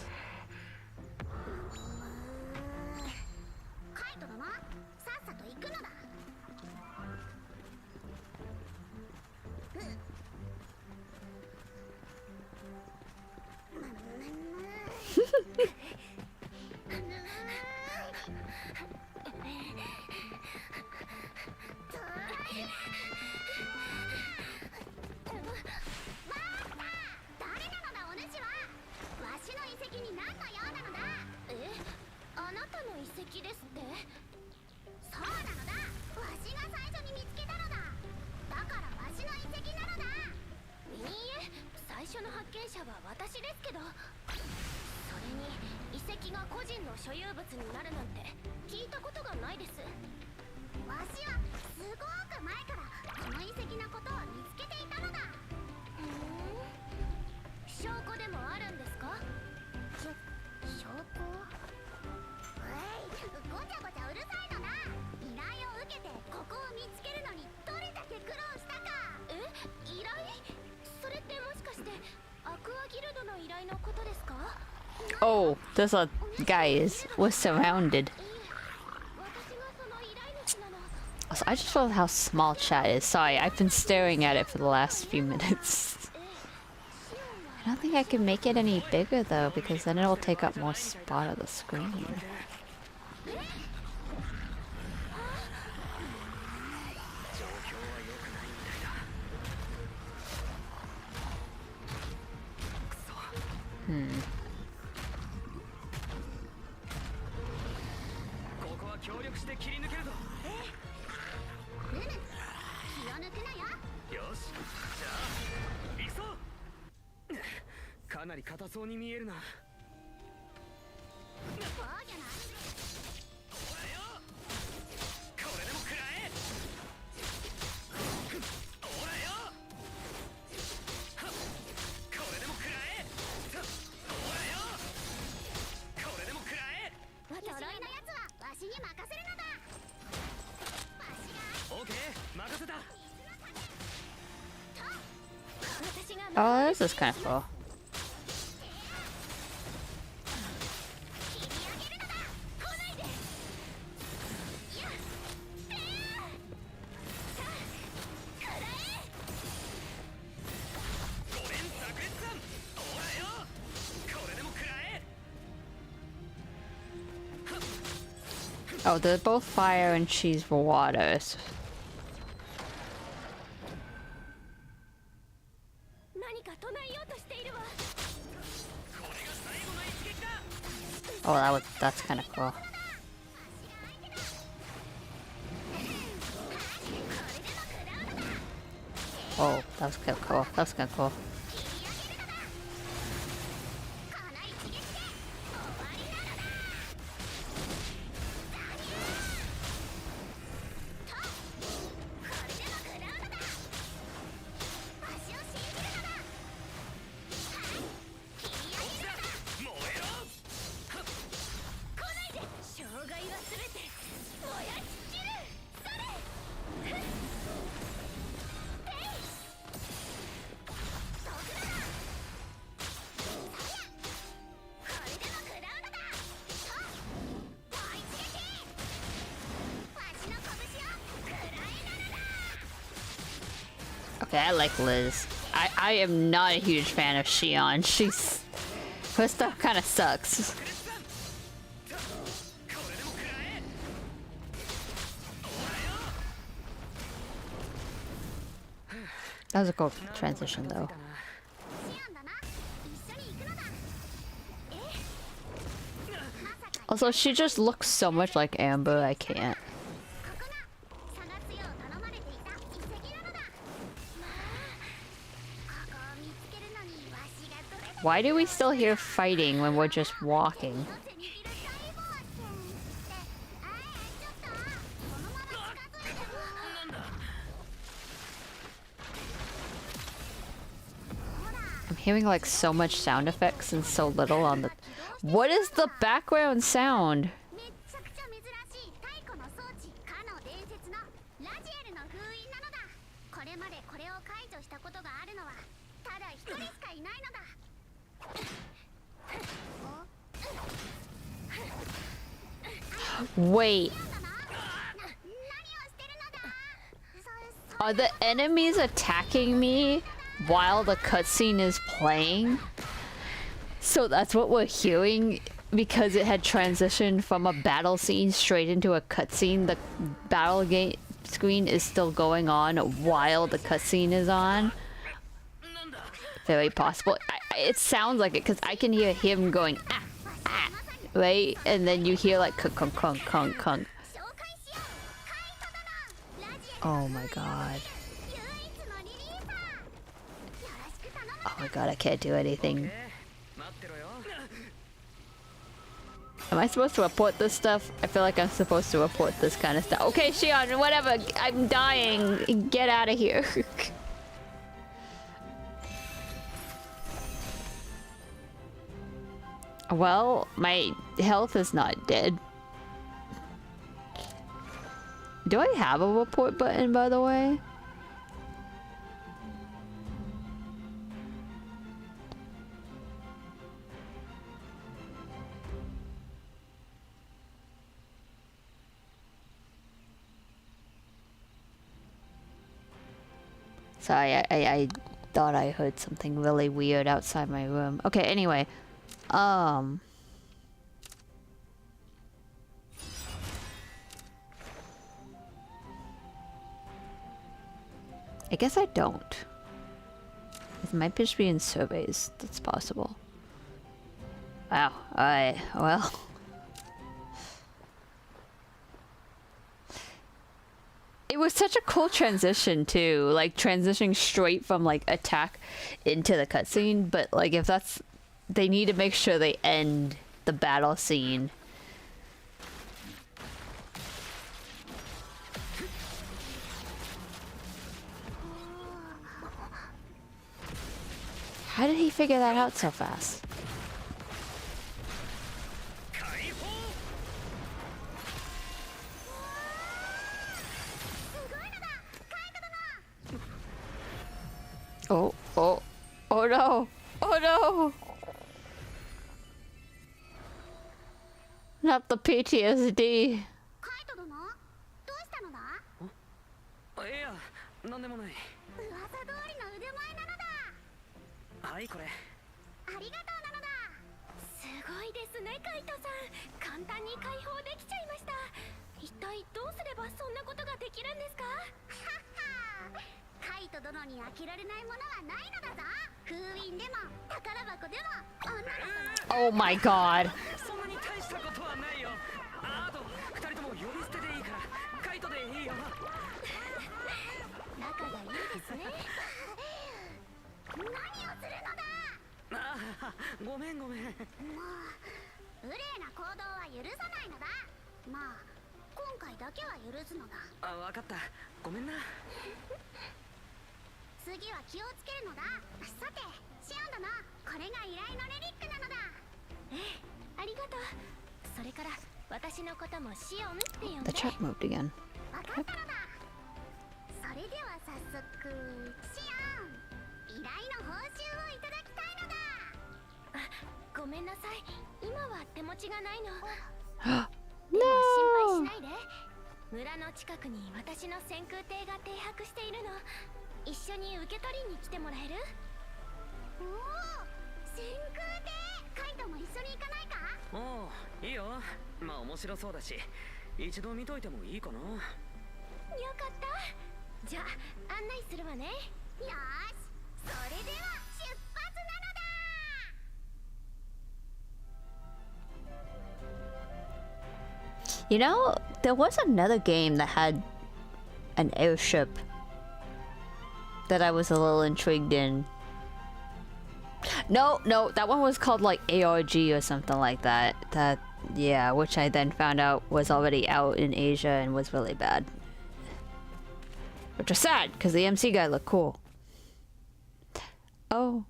Oh, there's a guys. We're surrounded. Also, I just realized how small chat is. Sorry, I've been staring at it for the last few minutes. I don't think I can make it any bigger though, because then it'll take up more spot of the screen. Oh, this is kind of cool. Oh, they're both fire and she's water. Oh, that's kind of cool. Oh, that was kind of cool. That was kind of cool. Okay, I like Liz. I am not a huge fan of Shion. Her stuff kind of sucks. That was a cool transition, though. Also, she just looks so much like Amber, I can't. Why do we still hear fighting when we're just walking? I'm hearing like so much sound effects and so little on the... What is the background sound? Wait. Are the enemies attacking me while the cutscene is playing? So that's what we're hearing because it had transitioned from a battle scene straight into a cutscene. The battle game screen is still going on while the cutscene is on. Very possible. It sounds like it because I can hear him going ah, ah, right? And then you hear like kunk, kunk, kunk, kunk. Oh my god. Oh my god, I can't do anything. Am I supposed to report this stuff? I feel like I'm supposed to report this kind of stuff. Okay, Shion, whatever. I'm dying. Get out of here. Well, my health is not dead. Do I have a report button, by the way? Sorry, I thought I heard something really weird outside my room. Okay, anyway. I guess I don't. It might just be in surveys. That's possible. Wow. Alright, well. It was such a cool transition too, like transitioning straight from like attack into the cutscene, but like if that's... They need to make sure they end the battle scene. How did he figure that out so fast? Oh, oh, oh no, oh no! Not the PTSD. いや、なんでもない。噂通りの腕前なのだ。はい、これ。ありがとうなのだ。すごいですね、カイトさん。簡単に解放できちゃいました。一体どうすればそんなことができるんですか？はは。カイト殿に飽きられないものはないのだぞ。封印でも宝箱でも女の子も。Oh my god. そんなに大ごめんごめん。もう無礼な行動は許さないのだ。まあ今回だけは許すのだ。あ、わかった。ごめんな。次は気をつけるのだ。さてシオン殿、これが依頼のレリックなのだ。ええ、ありがとう。それから私のこともシオンって呼ん The で。 chat moved again. わかったのだ。それでは早速シオン、依頼の報酬をいただきたいのだ。あ、ごめんなさい、今は手持ちがないの。でも心配しないで。村の近くに私の先空艇が停泊しているの。一緒に受け取りに来てもらえる？おお、先空艇、カイトも一緒に行かないか？おう、いいよ。まあ面白そうだし、一度見といてもいいかな。よかった。じゃあ案内するわね。よーし、それでは出発なのだ。 You know, there was another game that had an airship that I was a little intrigued in. No, that one was called like ARG or something like that. Yeah, which I then found out was already out in Asia and was really bad. Which was sad, because the MC guy looked cool. Oh.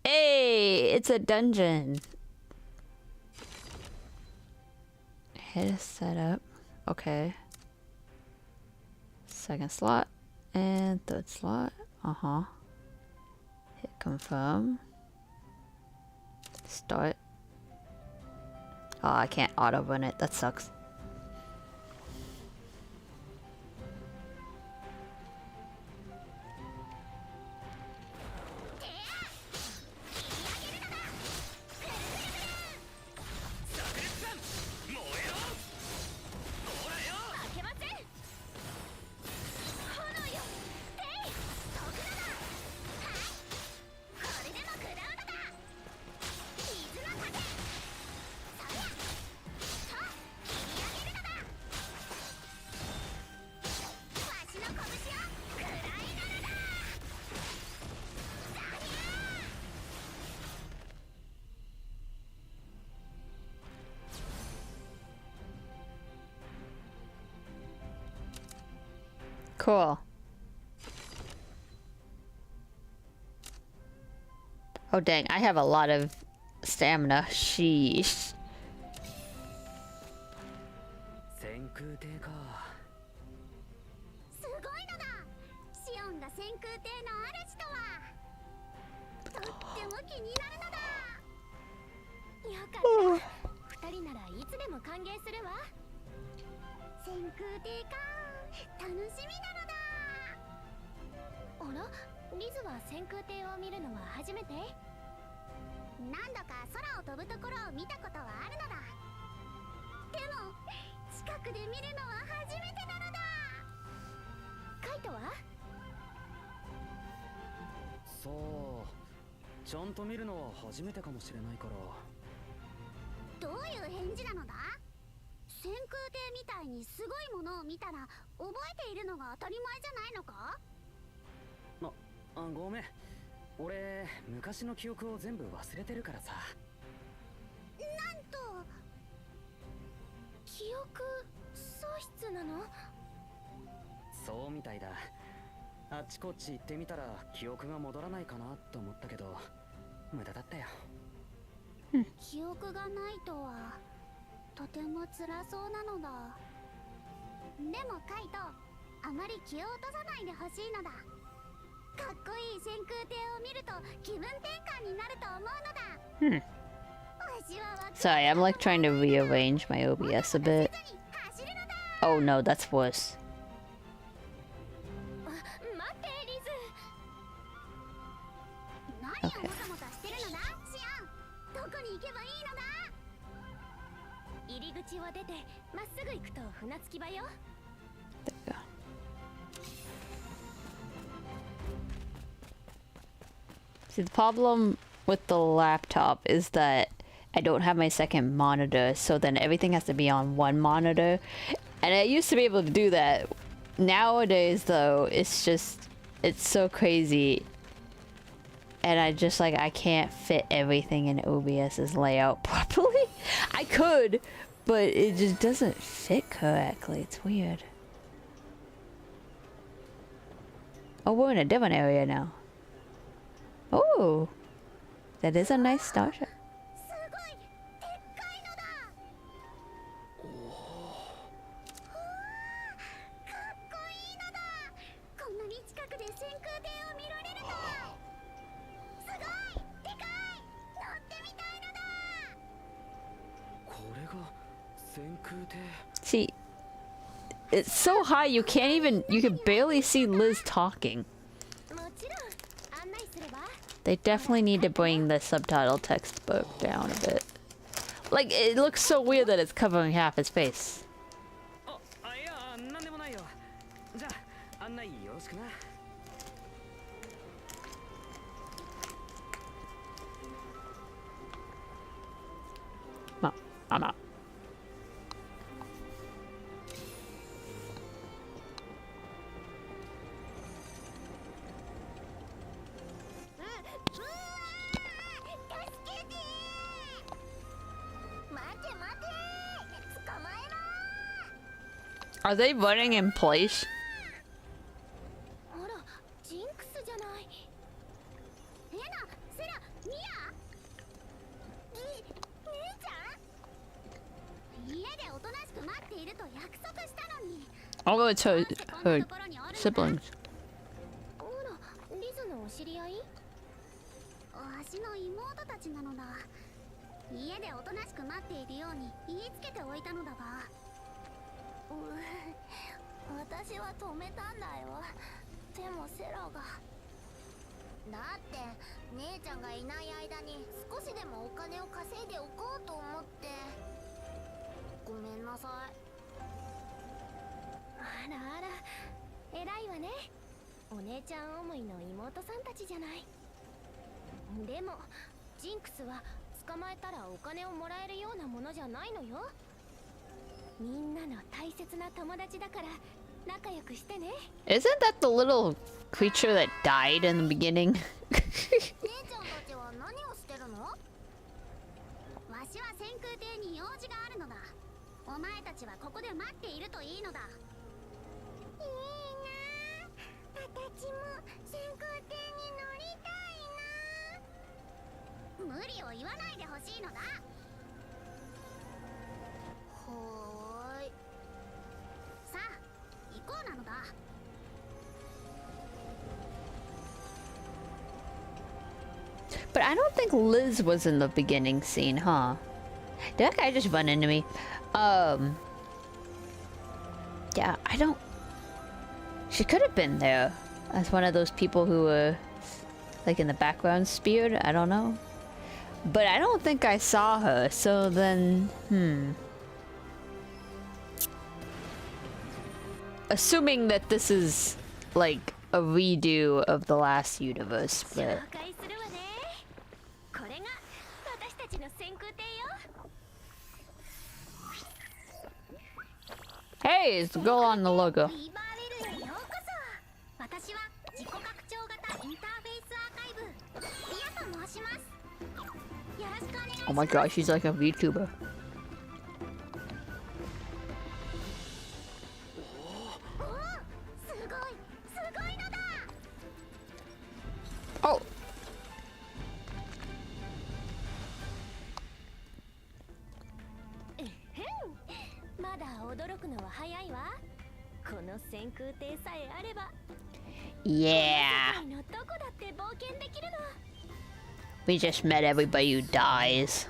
Hey, it's a dungeon. Hit a setup. Okay. Second slot and third slot. Hit confirm. Start. Oh, I can't auto run it. That sucks. Cool. Oh dang, I have a lot of stamina. Sheesh. 先空艇か。すごいのだ。シオンが先空艇の主とは。とっても気になるのだ。よかった。二人ならいつでも歓迎するわ。先空艇か。楽しみなのだ。あら、リズは先空艇を見るのは初めて？何度か空を飛ぶところを見たことはあるのだ。でも近くで見るのは初めてなのだ。カイトは？そう、ちゃんと見るのは初めてかもしれないから。どういう返事なのだ？先空艇みたいにすごいものを見たら覚えているのが当たり前じゃないのか？ごめん。俺、昔の記憶を全部忘れてるからさ。なんと、記憶喪失なの？そうみたいだ。あっちこっち行ってみたら記憶が戻らないかなと思ったけど、無駄だったよ。記憶がないとはとても辛そうなのだ。でもカイト、あまり気を落とさないでほしいのだ。かっこいい先空艇を見ると気分転換になると思うのだ。Sorry, I'm like trying to rearrange my OBS a bit. Oh no, that's worse. 待ってリズ。何をもたもたしてるのだシアン。どこに行けばいいのだ？入り口を出てまっすぐ行くと船着き場よ。 There we go. See, the problem with the laptop is that I don't have my second monitor, so then everything has to be on one monitor. And I used to be able to do that. Nowadays, though, it's so crazy and I just like I can't fit everything in OBS's layout properly. I could, but it just doesn't fit correctly. It's weird. Oh, we're in a different area now. Oh, that is a nice starship. See, it's so high you can't even, you can barely see Liz talking. They definitely need to bring the subtitle textbook down a bit. Like, it looks so weird that it's covering half his face. No, I'm not. Are they running in place? I'll go to her siblings. Isn't that the little creature that died in the beginning? But I don't think Liz was in the beginning scene, huh? Did that guy just run into me? Yeah, I don't... She could have been there as one of those people who were like in the background speared. I don't know. But I don't think I saw her, so then... Assuming that this is like a redo of the last universe, but... Hey, it's the girl on the logo. Oh my gosh, she's like a VTuber. Oh! Yeah. We just met everybody who dies.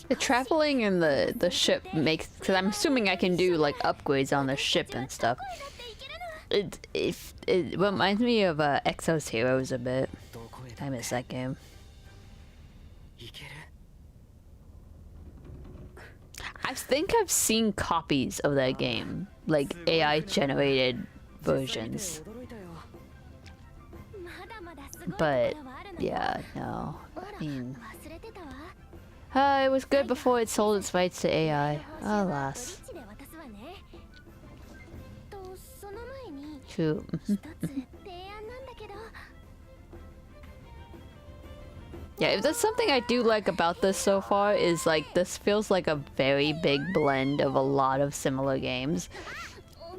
The traveling in the ship makes, because I'm assuming I can do like upgrades on the ship and stuff. It reminds me of Exo's Heroes a bit. I miss that game. think I've seen copies of that game, like AI generated versions. But yeah, no. I mean, it was good before it sold its rights to AI. Alas. True. Yeah, if there's something I do like about this so far is like this feels like a very big blend of a lot of similar games.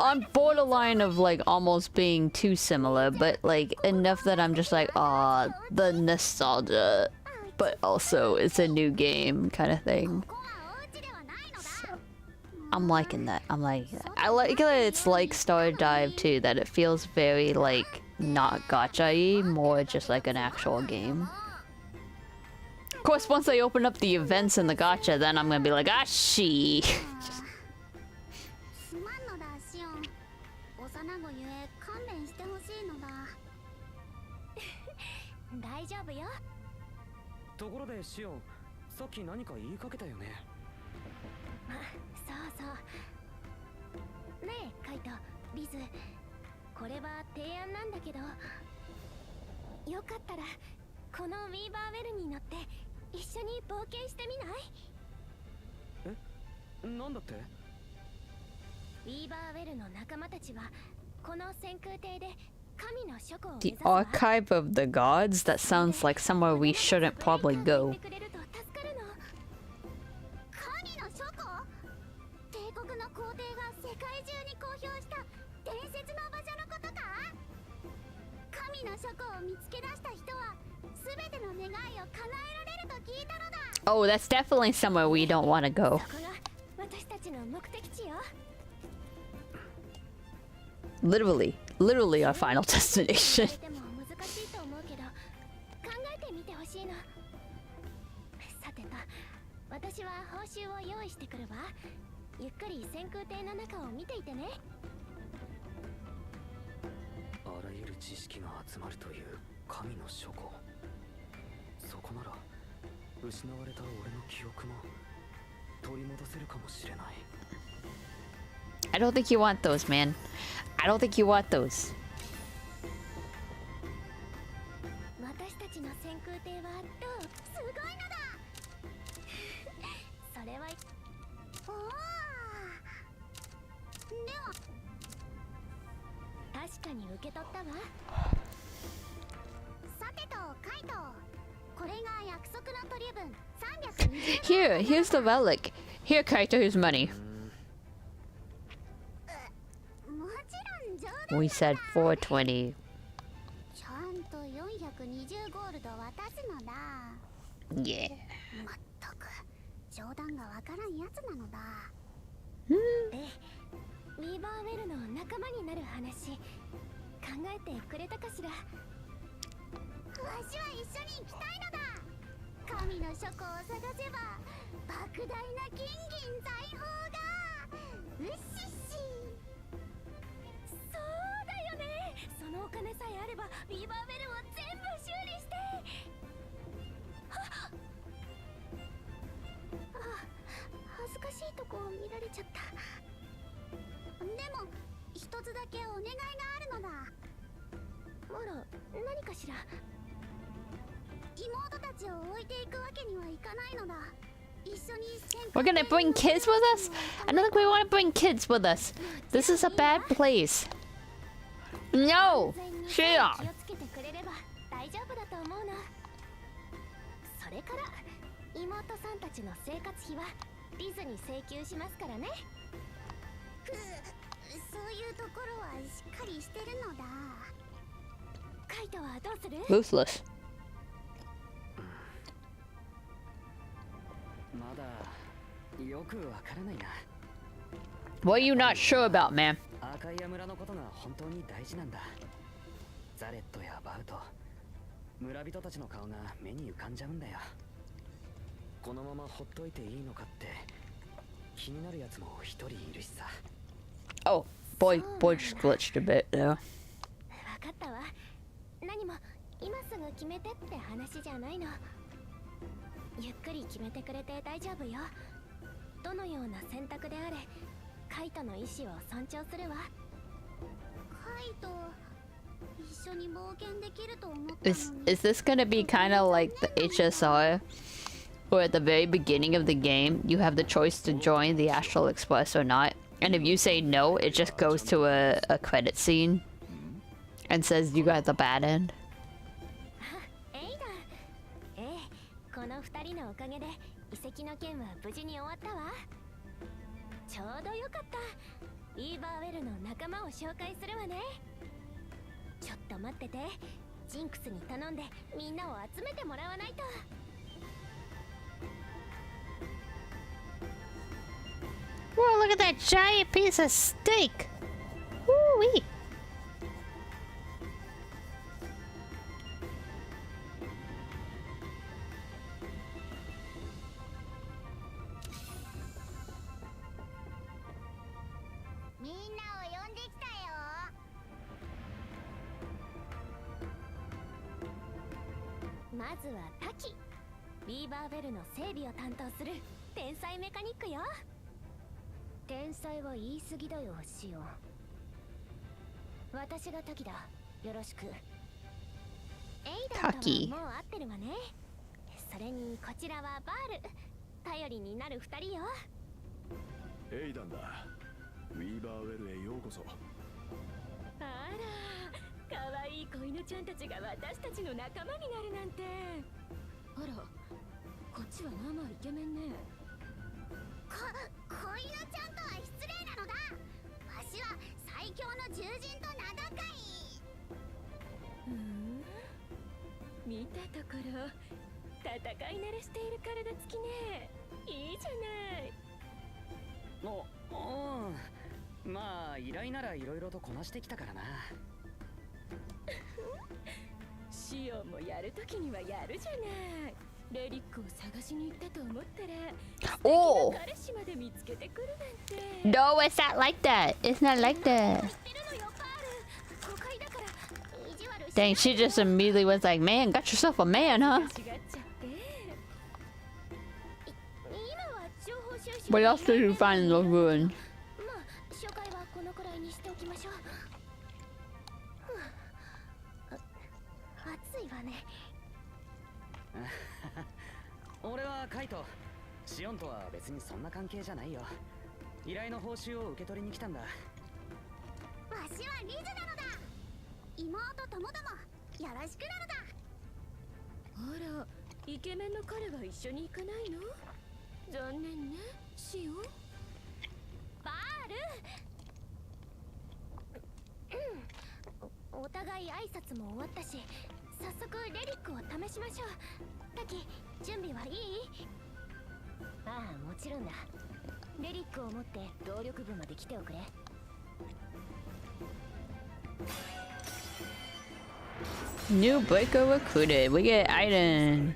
On borderline of like almost being too similar, but like enough that I'm just like, ah, the nostalgia, but also it's a new game kind of thing. So, I'm liking that. I'm liking that. I like that it's like Star Dive too, that it feels very like not gacha-y, more just like an actual game. Of course, once I open up the events in the gacha, then I'm gonna be like, ah, she. The Archive of the Gods? That sounds like somewhere we shouldn't probably go. Oh, that's definitely somewhere we don't want to go. Literally our final destination. I don't think you want those, man. I don't think you want those. Here's the relic. Here, Kaito, here's money. We said 420. Yeah. We're gonna bring kids with us? I don't think we want to bring kids with us. This is a bad place. No! Shia! Ruthless. What are you not sure about, man? Oh, boy just glitched a bit though. どのような選択であれカイトの意志を尊重するわ。カイト一緒に冒険できると思ったのに。Is this gonna be kind of like the HSR? Where at the very beginning of the game, you have the choice to join the Astral Express or not. And if you say no, it just goes to a credit scene and says you got the bad end. この二人のおかげで遺跡の件は無事に終わったわ。ちょうどよかった。ウィーバーウェルの仲間を紹介するわね。ちょっと待ってて。ジンクスに頼んでみんなを集めてもらわないと。Whoa, look at that giant piece of steak! Woo-wee! みんなを呼んできたよ。まずはタキ。ウィーバーベルの整備を担当する天才メカニックよ。天才は言い過ぎだよ、シオン。私がタキだ。よろしく。エイダンとはもう会ってるわね。それにこちらはバール。頼りになる二人よ。エイダンだ。ウィーバーウェルへようこそ。あら、かわいい子犬ちゃんたちが私たちの仲間になるなんて。あら、こっちはまあまあイケメンね。子犬ちゃんとは失礼なのだ。わしは最強の獣人と名高い。見たところ戦い慣れしている体つきね。いいじゃない。まあ依頼ならいろいろとこなしてきたからな。シオンもやるときにはやるじゃない。レリックを探しに行ったと思ったら、Oh! 彼氏まで見つけてくるなんて。No, it's not like that. It's not like that. Dang, she just immediately was like, man, got yourself a man, huh? What else did you find in the ruin? 紹介はこのくらいにしておきましょう。暑いわね。俺はカイト。シオンとは別にそんな関係じゃないよ。依頼の報酬を受け取りに来たんだ。わしはリズなのだ。妹ともどもよろしくなのだ。あら、イケメンの彼は一緒に行かないの？残念ね、シオン。バール。お互い挨拶も終わったし、早速レリックを試しましょう。タキ、準備はいい？ああ、もちろんだ。レリックを持って動力部まで来ておくれ。New breaker recruited. We get Aiden.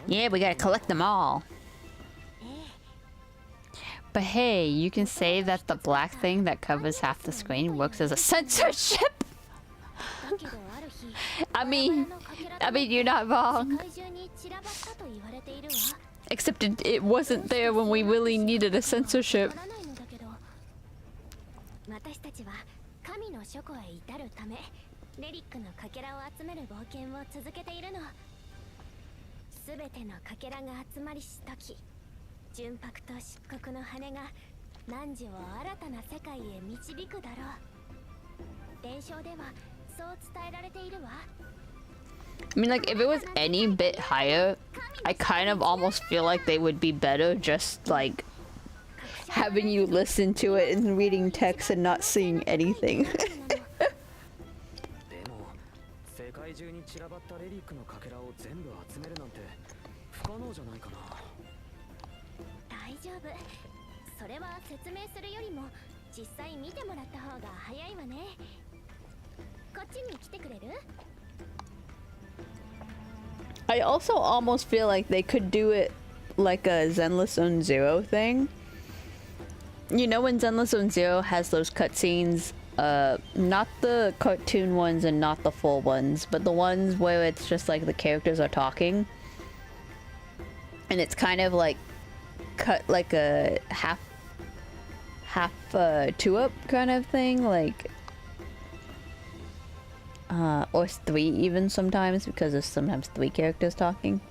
Yeah, we gotta collect them all. But hey, you can say that the black thing that covers half the screen works as a censorship. I mean, you're not wrong. Except it wasn't there when we really needed a censorship. 私たちは神の書庫へ至るためレリックのかけらを集める冒険を続けているの。すべてのかけらが集まりし時、純白と漆黒の羽が汝を新たな世界へ導くだろう。伝承ではそう伝えられているわ。I mean, like, if it was any bit higher, I kind of almost feel like they would be better just, like, having you listen to it and reading text and not seeing anything. でも世界中に散らばったレリックのかけらを全部集めるなんて不可能じゃないかな。大丈夫。それは説明するよりも実際見てもらった方が早いわね。こっちに来てくれる？ I also almost feel like they could do it like a Zenless Zone Zero thing. You know when Zenless Zone Zero has those cutscenes, not the cartoon ones and not the full ones, but the ones where it's just like the characters are talking. And it's kind of like cut like a half two up kind of thing, like or three even sometimes, because there's sometimes three characters talking.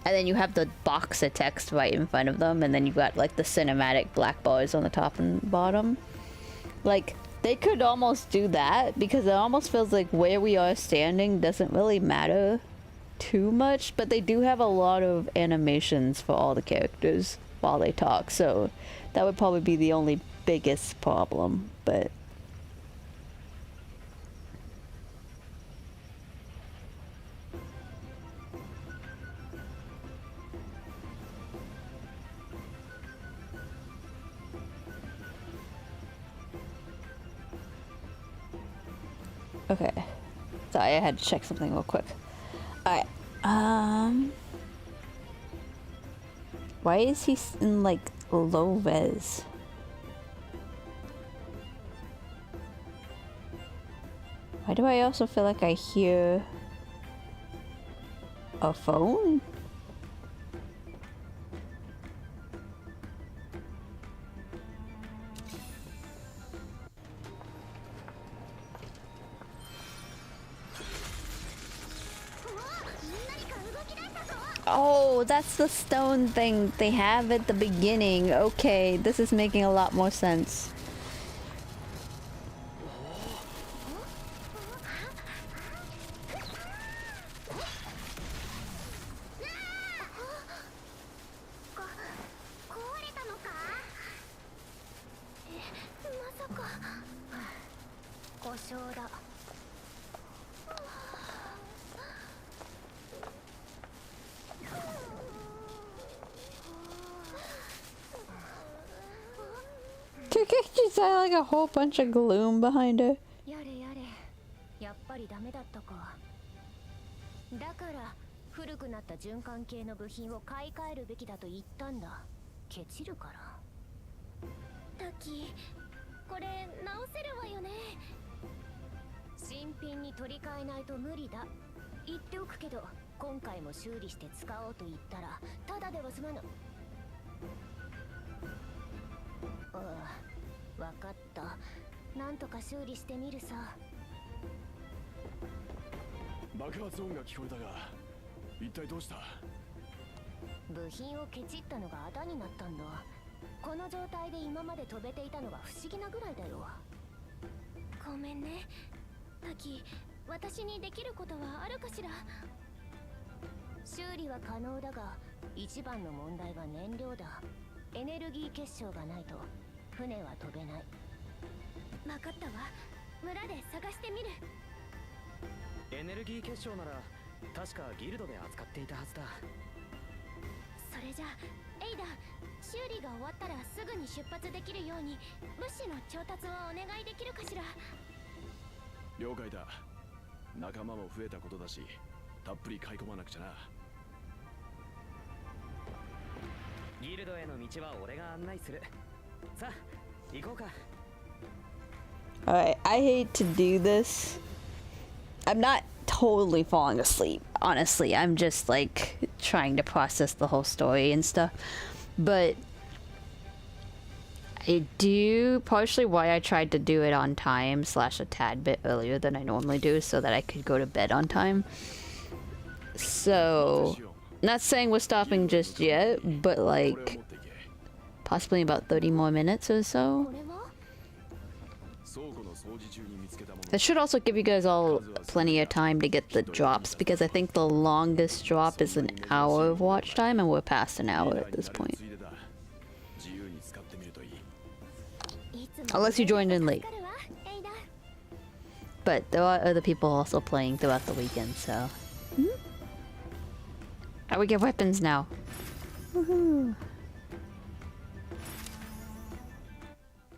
And then you have the box of text right in front of them, and then you've got like the cinematic black bars on the top and bottom. Like, they could almost do that, because it almost feels like where we are standing doesn't really matter too much, but they do have a lot of animations for all the characters while they talk, so that would probably be the only biggest problem, but... Okay. Sorry, I had to check something real quick. Alright. Why is he in like low res? Why do I also feel like I hear a phone? Oh, that's the stone thing they have at the beginning. Okay, this is making a lot more sense. Is that like a whole bunch of gloom behind her? やれやれ、やっぱりダメだったか。だから古くなった循環系の部品を買い替えるべきだと言ったんだ。ケチるから。タキ、これ直せるわよね。新品に取り替えないと無理だ。言っておくけど、今回も修理して使おうと言ったらただでは済まぬ。ああ。 わかった。なんとか修理してみるさ。爆発音が聞こえたが、一体どうした？部品をケチったのがあだになったんだ。この状態で今まで飛べていたのが不思議なぐらいだよ。ごめんね。タキ、私にできることはあるかしら？修理は可能だが、一番の問題は燃料だ。エネルギー結晶がないと。 船は飛べない。分かったわ。村で探してみる。エネルギー結晶なら確かギルドで扱っていたはずだ。それじゃエイダ、修理が終わったらすぐに出発できるように物資の調達をお願いできるかしら。了解だ。仲間も増えたことだし、たっぷり買い込まなくちゃな。ギルドへの道は俺が案内する。 Alright, I hate to do this. I'm not totally falling asleep, honestly. I'm just like trying to process the whole story and stuff. But I do partially why I tried to do it on time / a tad bit earlier than I normally do so that I could go to bed on time. So, not saying we're stopping just yet, but like possibly about 30 more minutes or so. That should also give you guys all plenty of time to get the drops, because I think the longest drop is an hour of watch time, and we're past an hour at this point. Unless you joined in late. But there are other people also playing throughout the weekend, so. Oh, we get weapons now. Woohoo.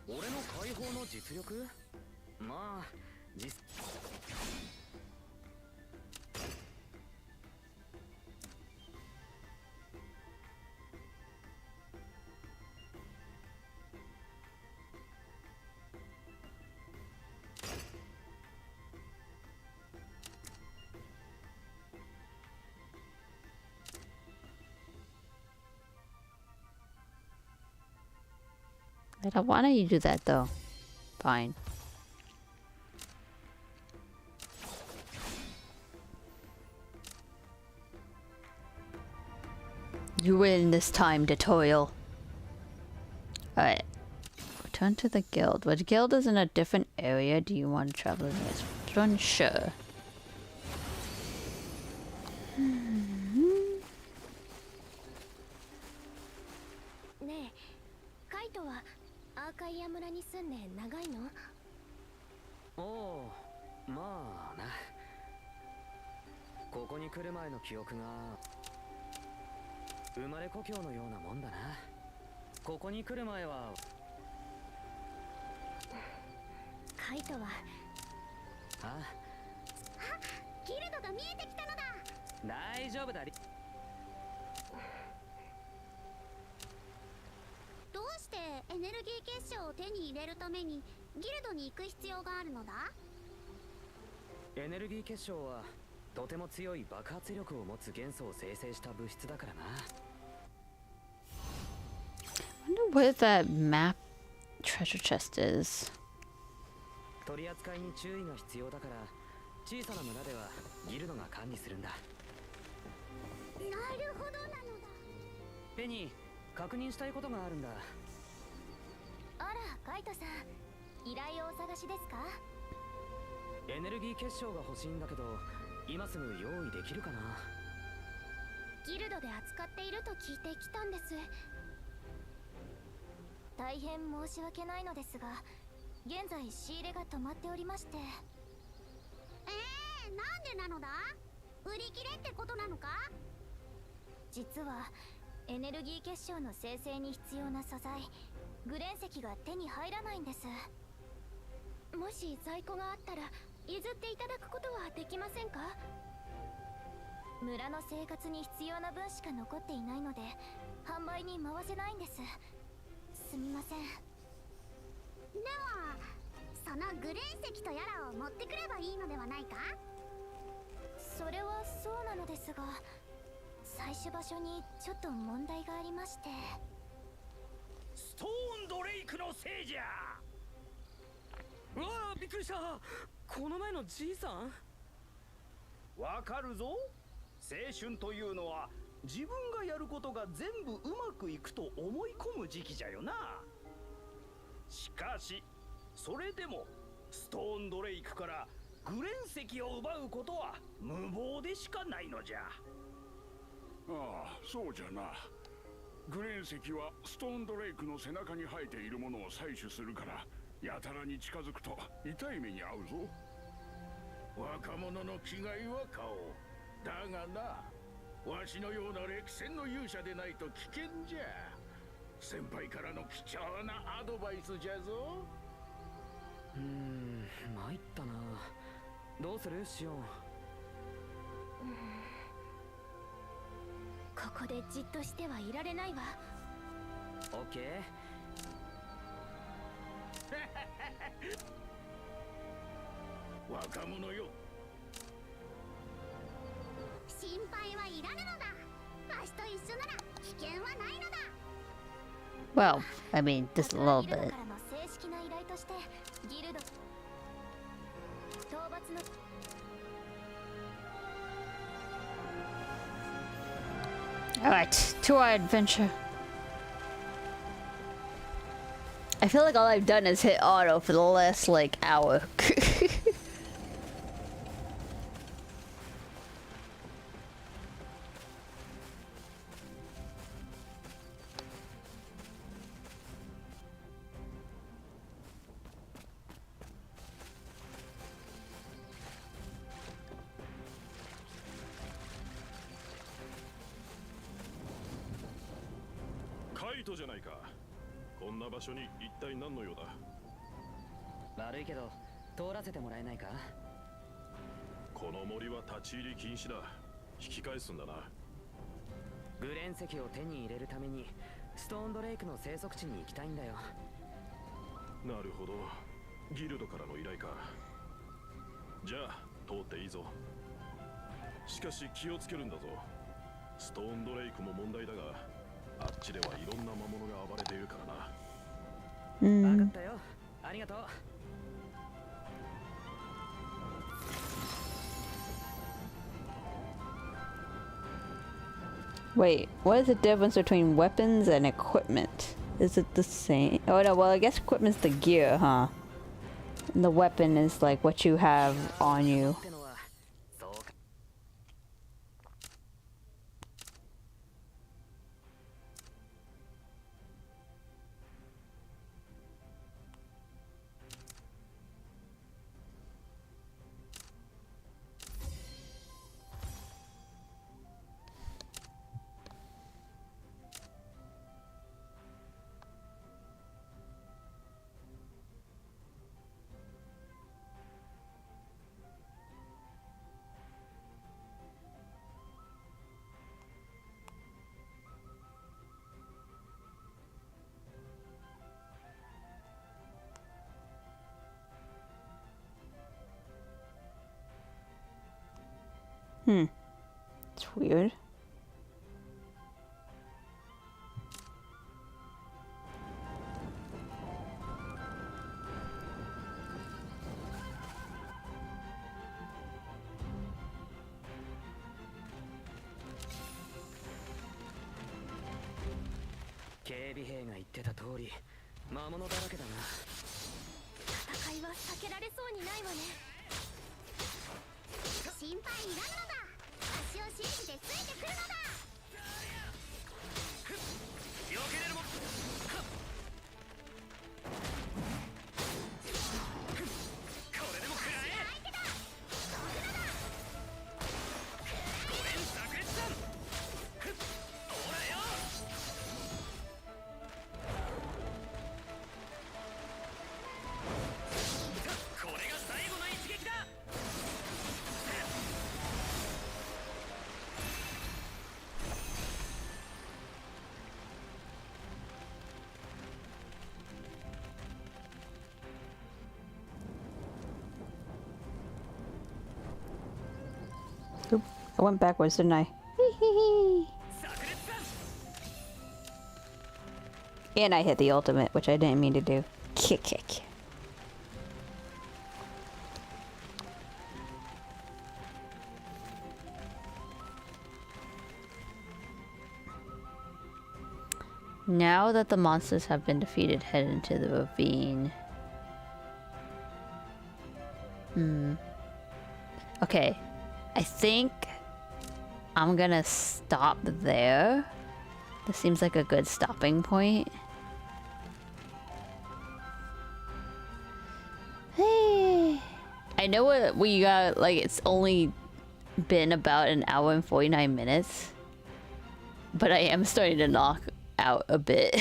俺の解放の実力？まあ、Why don't you do that though? Fine. You win this time to toil. Alright. Return to the guild. But the guild is in a different area. Do you want to travel in this one? Sure. アーカイア村に住んで長いの？おお、まあな。ここに来る前の記憶が生まれ故郷のようなもんだな。ここに来る前はカイトはギルドが見えてきたのだ。大丈夫だ。どうしてエネルギー結晶を手に入れるためにギルドに行く必要があるのだ？エネルギー結晶はとても強い爆発力を持つ元素を生成した物質だからな。I wonder where that map treasure chest is. 取り扱いに注意が必要だから小さな村ではギルドが管理するんだ。なるほどなのだ。ペニー、確認したいことがあるんだ。あら、カイトさん、依頼をお探しですか？エネルギー結晶が欲しいんだけど今すぐ用意できるかな？ギルドで扱っていると聞いてきたんです。大変申し訳ないのですが現在仕入れが止まっておりまして。なんでなのだ？売り切れってことなのか？実はエネルギー結晶の生成に必要な素材グレン石が手に入らないんです。もし在庫があったら譲っていただくことはできませんか？村の生活に必要な分しか残っていないので販売に回せないんです。すみません。ではそのグレン石とやらを持ってくればいいのではないか？それはそうなのですが採取場所にちょっと問題がありまして。ストーンドレイクのせいじゃ。うわあ、びっくりした。この前のじいさん？わかるぞ。青春というのは自分がやることが全部うまくいくと思い込む時期じゃよな。しかしそれでもストーンドレイクからグレン石を奪うことは無謀でしかないのじゃ。ああ、そうじゃな。グレン石はストーンドレイクの背中に生えているものを採取するからやたらに近づくと痛い目に遭うぞ。若者の気概は顔だがな、わしのような歴戦の勇者でないと危険じゃ。先輩からの貴重なアドバイスじゃぞ。参ったな。どうするシオン？ここでじっとしてはいられないわ。オッケー。若者よ。心配はいらぬのだ。わしと一緒なら危険はないのだ。Well, I mean, just a little ギルド bit. からの正式な依頼としてギルド討伐のAlright, to our adventure. I feel like all I've done is hit auto for the last, like, hour. トじゃないか。こんな場所に一体何の用だ。悪いけど通らせてもらえないか。この森は立ち入り禁止だ。引き返すんだな。グレン石を手に入れるためにストーンドレイクの生息地に行きたいんだよ。なるほど、ギルドからの依頼か。じゃあ通っていいぞ。しかし気をつけるんだぞ。ストーンドレイクも問題だが、あっちではいろんな魔物が暴れているからな。分かったよ、ありがとう。Wait, what is the difference between weapons and equipment? Is it the same? Oh no, well I guess equipment's the gear, huh? And the weapon is like what you have on you. It's weird. KBT が言ってた通り魔物だらけだな。戦いは避けられそうにないわね。心配いらぬのだ。私を信じてついてくるのだ。避けれるもん。これでも食らえ。相手だ。飛ぶのだ。ごめん炸裂さん。ほらよ。これが最後の一撃だ。Oop, I went backwards, didn't I? And I hit the ultimate, which I didn't mean to do. Kick. Now that the monsters have been defeated, head into the ravine. Okay. I think I'm gonna stop there. This seems like a good stopping point. Hey, I know what we got, like it's only been about an hour and 49 minutes, but I am starting to knock out a bit.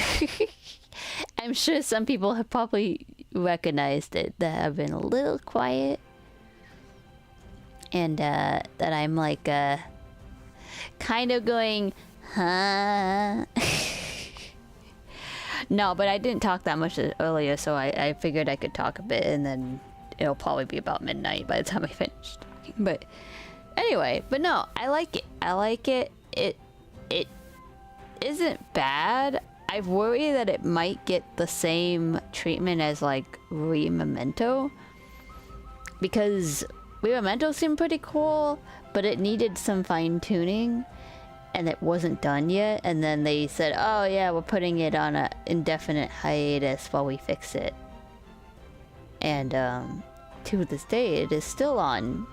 I'm sure some people have probably recognized it that have been a little quiet. And that I'm like kind of going, huh? No, but I didn't talk that much earlier, so I figured I could talk a bit, and then it'll probably be about midnight by the time I finish talking. But anyway, but no, I like it. I like it. It isn't bad. I worry that it might get the same treatment as like Memento, because Memento seemed pretty cool, but it needed some fine-tuning, and it wasn't done yet. And then they said, oh yeah, we're putting it on an indefinite hiatus while we fix it. And to this day, it is still on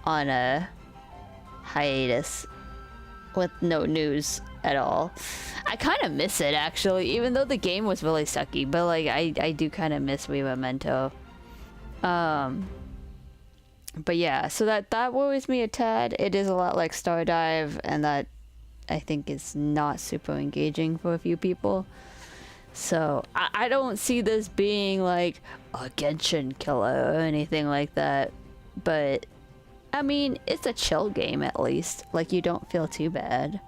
a hiatus with no news at all. I kind of miss it, actually, even though the game was really sucky, but like I do kind of miss Memento. But yeah, so that worries me a tad. It is a lot like Stardive, and that I think is not super engaging for a few people. So I don't see this being like a Genshin killer or anything like that. But I mean, it's a chill game at least. Like, you don't feel too bad.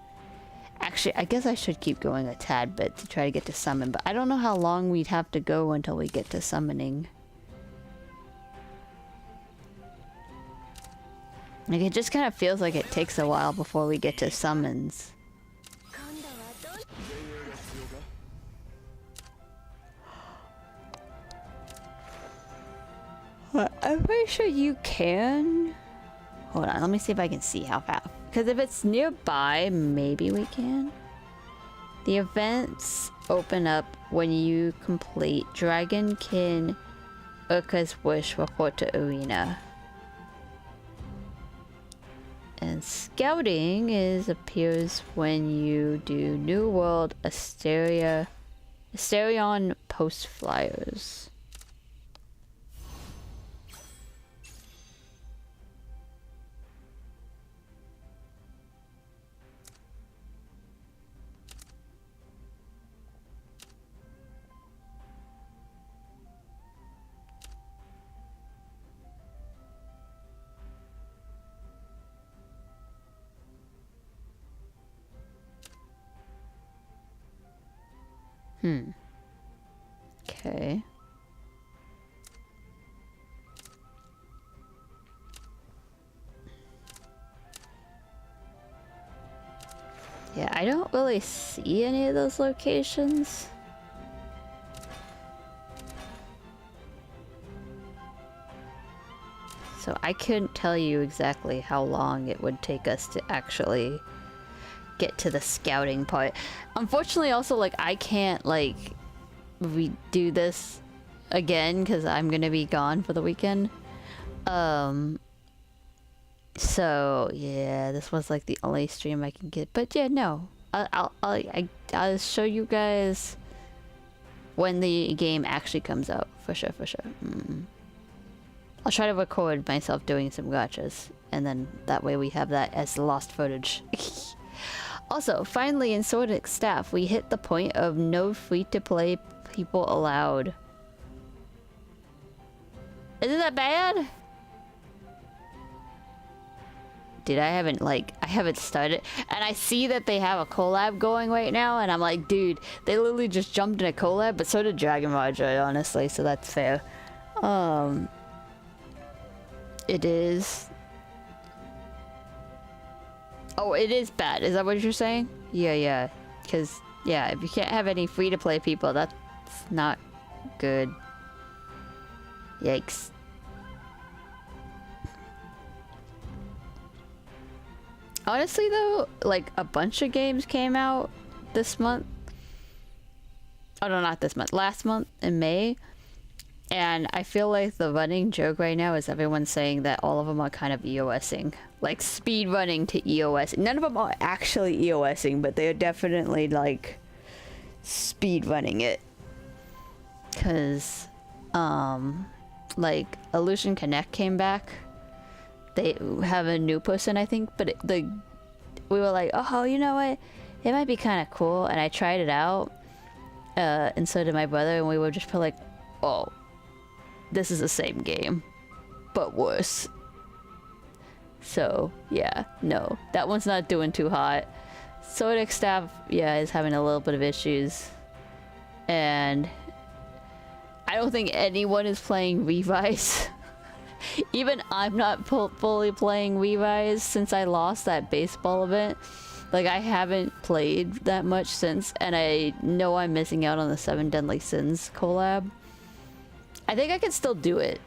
Actually, I guess I should keep going a tad bit to try to get to summon, but I don't know how long we'd have to go until we get to summoning. Like, it just kind of feels like it takes a while before we get to summons. I'm pretty sure you can. Hold on, let me see if I can see how fast. Because if it's nearby, maybe we can. The events open up when you complete Dragonkin Urka's Wish report to Arena. And scouting appears when you do New World Asterion post flyers. Okay. Yeah, I don't really see any of those locations. So I couldn't tell you exactly how long it would take us to actually get to the scouting part. Unfortunately, also, like, I can't, like, redo this again because I'm gonna be gone for the weekend. So yeah, this was like the only stream I can get. But yeah, no, I'll show you guys when the game actually comes out for sure. I'll try to record myself doing some gachas, and then that way we have that as lost footage. Also, finally in Sword Staff, we hit the point of no free-to-play people allowed. Isn't that bad? Dude, I haven't started. And I see that they have a collab going right now, and I'm like, dude, they literally just jumped in a collab, but so did Dragon Roger, honestly, so that's fair. It is... Oh, it is bad. Is that what you're saying? Yeah. Because, yeah, if you can't have any free-to-play people, that's not good. Yikes. Honestly, though, like, a bunch of games came out this month. Oh, no, not this month. Last month in May. And I feel like the running joke right now is everyone saying that all of them are kind of EOSing. Like, speed running to EOS. None of them are actually EOSing, but they're definitely, like, speed running it. Because, like, Illusion Connect came back. They have a new person, I think, but we were like, oh, you know what? It might be kind of cool. And I tried it out. And so did my brother, and we were just like, oh, this is the same game, but worse. So, yeah, no. That one's not doing too hot. Sword Staff, yeah, is having a little bit of issues. And I don't think anyone is playing Revice. Even I'm not fully playing Revice since I lost that baseball event. Like, I haven't played that much since, and I know I'm missing out on the 7 Deadly Sins collab. I think I can still do it.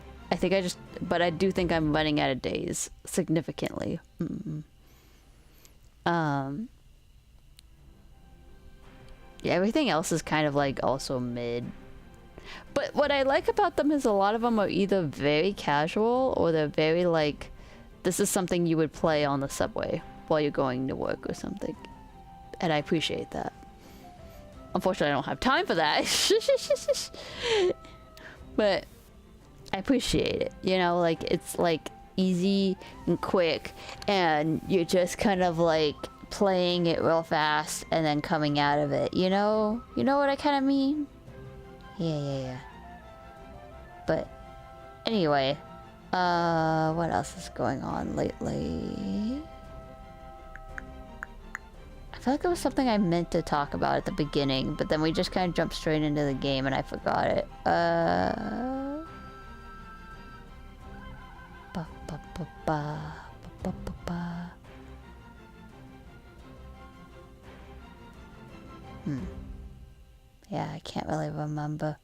But I do think I'm running out of days significantly. Yeah, everything else is kind of like also mid. But what I like about them is a lot of them are either very casual or they're very like, this is something you would play on the subway while you're going to work or something. And I appreciate that. Unfortunately, I don't have time for that. But I appreciate it, you know, like, it's like easy and quick, and you're just kind of like playing it real fast and then coming out of it, you know? You know what I kind of mean? Yeah. But anyway, what else is going on lately? I feel like it was something I meant to talk about at the beginning, but then we just kind of jumped straight into the game and I forgot it. Yeah, I can't really remember.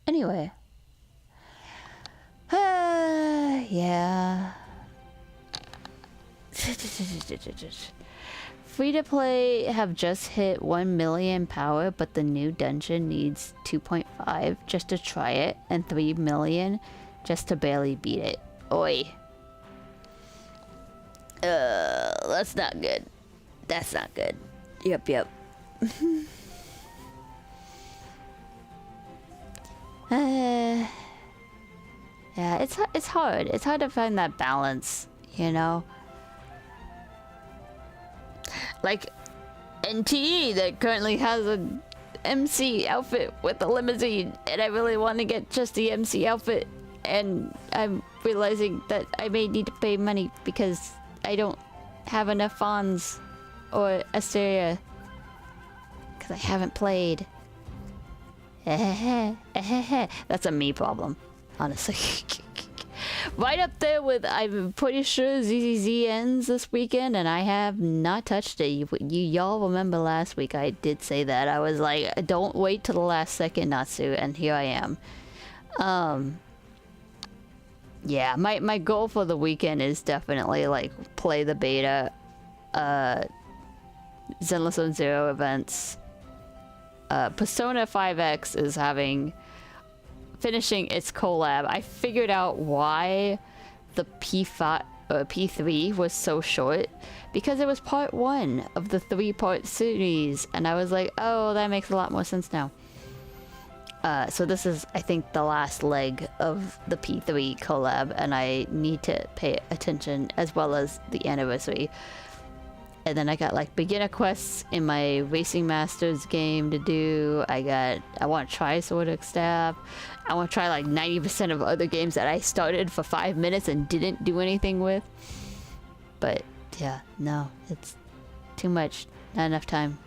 Anyway. Yeah. Free to play have just hit 1 million power, but the new dungeon needs 2.5 just to try it, and 3 million just to barely beat it. Oi. That's not good. That's not good. Yep. Yeah, it's hard. It's hard to find that balance, you know? Like NTE that currently has an MC outfit with a limousine, and I really want to get just the MC outfit, and I'm realizing that I may need to pay money because I don't have enough funds or Asteria because I haven't played. That's a me problem, honestly. Right up there with, I'm pretty sure ZZZ ends this weekend, and I have not touched it. Y'all remember last week I did say that. I was like, don't wait till the last second, Natsu, and here I am. Yeah, my goal for the weekend is definitely like play the beta, Zenless Zone Zero events. Persona 5X is finishing its collab. I figured out why the P3 was so short, because it was part 1 of the 3-part series, and I was like, oh, that makes a lot more sense now. So this is, I think, the last leg of the P3 collab, and I need to pay attention, as well as the anniversary. And then I got like beginner quests in my Racing Masters game to do. I want to try Sword Staff. I want to try like 90% of other games that I started for 5 minutes and didn't do anything with. But yeah, no, it's too much. Not enough time.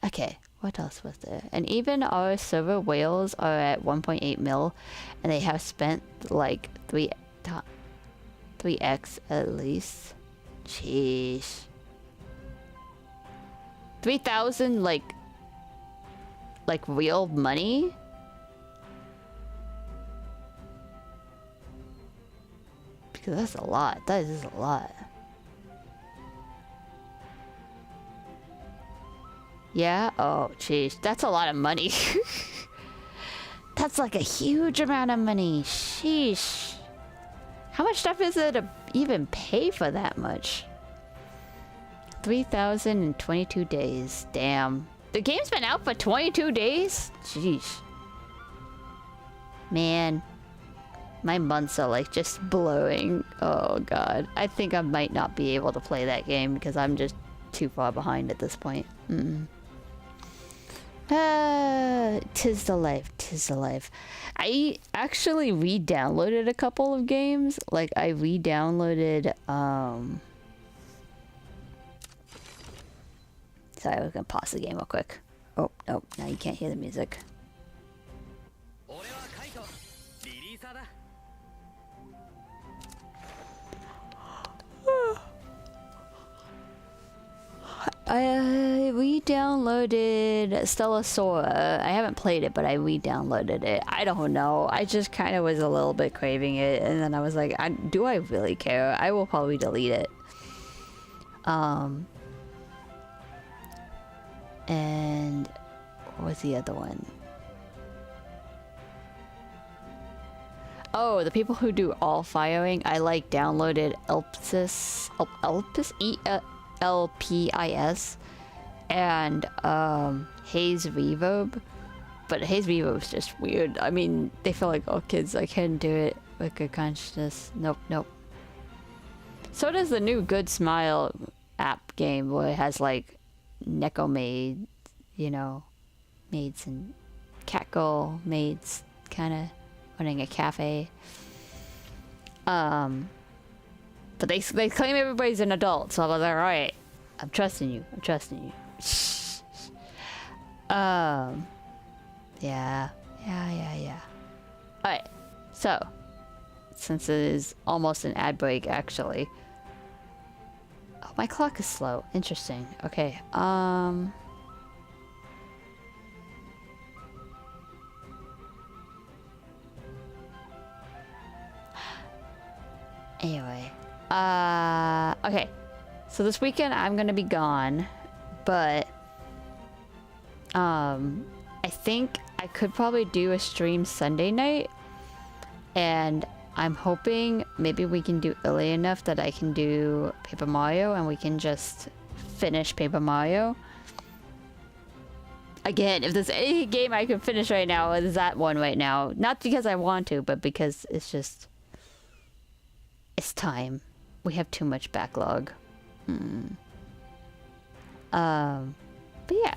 Okay, what else was there? And even our server whales are at 1.8 mil, and they have spent like 3x at least. Jeez. 3,000 like real money? Because that's a lot. That is a lot. Yeah? Oh, jeez. That's a lot of money. That's like a huge amount of money. Sheesh. How much stuff is it to even pay for that much? 3,022 days. Damn. The game's been out for 22 days? Jeez. Man. My months are like just blowing. Oh god. I think I might not be able to play that game because I'm just too far behind at this point. Tis the life, tis the life. I actually re-downloaded a couple of games. Like I re-downloaded sorry, I was gonna pause the game real quick. Oh, nope, now you can't hear the music. I re-downloaded Stella Sora. I haven't played it, but I re-downloaded it. I don't know. I just kind of was a little bit craving it, and then I was like, do I really care? I will probably delete it. And what was the other one? Oh, the people who do all firing. I like downloaded Elpis, ELPIS, and Haze Reverb, but Haze Reverb is just weird. I mean, they feel like, oh kids, I can't do it. Wicked consciousness. Nope, nope. So does the new Good Smile app game where it has like Neko maid, you know, maids and catgirl maids kind of running a cafe. But they claim everybody's an adult, so I was like, alright, I'm trusting you. I'm trusting you. Yeah. Alright, so since it is almost an ad break, actually. Oh, my clock is slow. Interesting. Okay. Anyway. Okay. So this weekend I'm gonna be gone, but I think I could probably do a stream Sunday night, and I'm hoping maybe we can do early enough that I can do Paper Mario and we can just finish Paper Mario. Again, if there's any game I can finish right now, it's that one right now. Not because I want to, but because it's just... it's time. We have too much backlog. But yeah.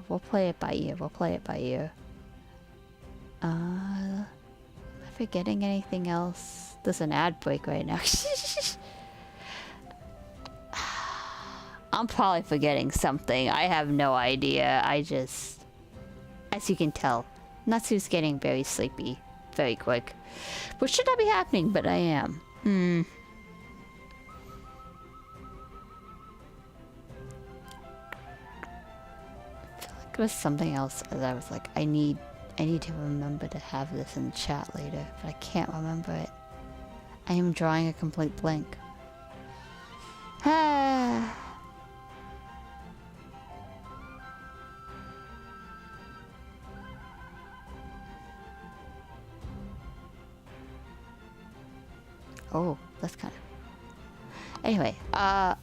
We'll play it by ear. Am I forgetting anything else? There's an ad break right now. I'm probably forgetting something. I have no idea. I just... as you can tell, Natsu's getting very sleepy very quick. Which should not be happening, but I am. I feel like it was something else as I was like, I need to remember to have this in the chat later, but I can't remember it. I am drawing a complete blank. Oh, that's kind of... anyway,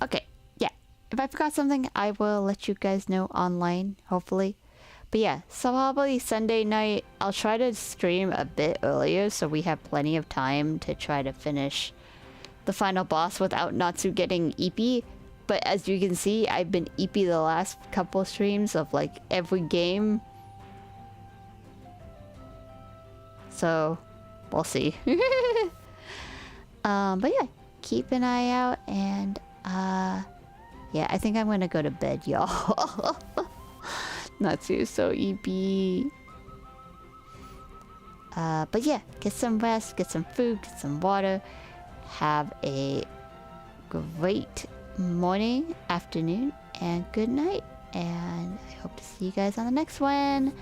okay, yeah. If I forgot something, I will let you guys know online, hopefully. But yeah, so probably Sunday night, I'll try to stream a bit earlier so we have plenty of time to try to finish the final boss without Natsu getting eepy. But as you can see, I've been eepy the last couple streams of like every game. So, we'll see. But yeah, keep an eye out, and yeah, I think I'm gonna go to bed, y'all. Natsu is so EP. But yeah, get some rest, get some food, get some water. Have a great morning, afternoon, and good night. And I hope to see you guys on the next one.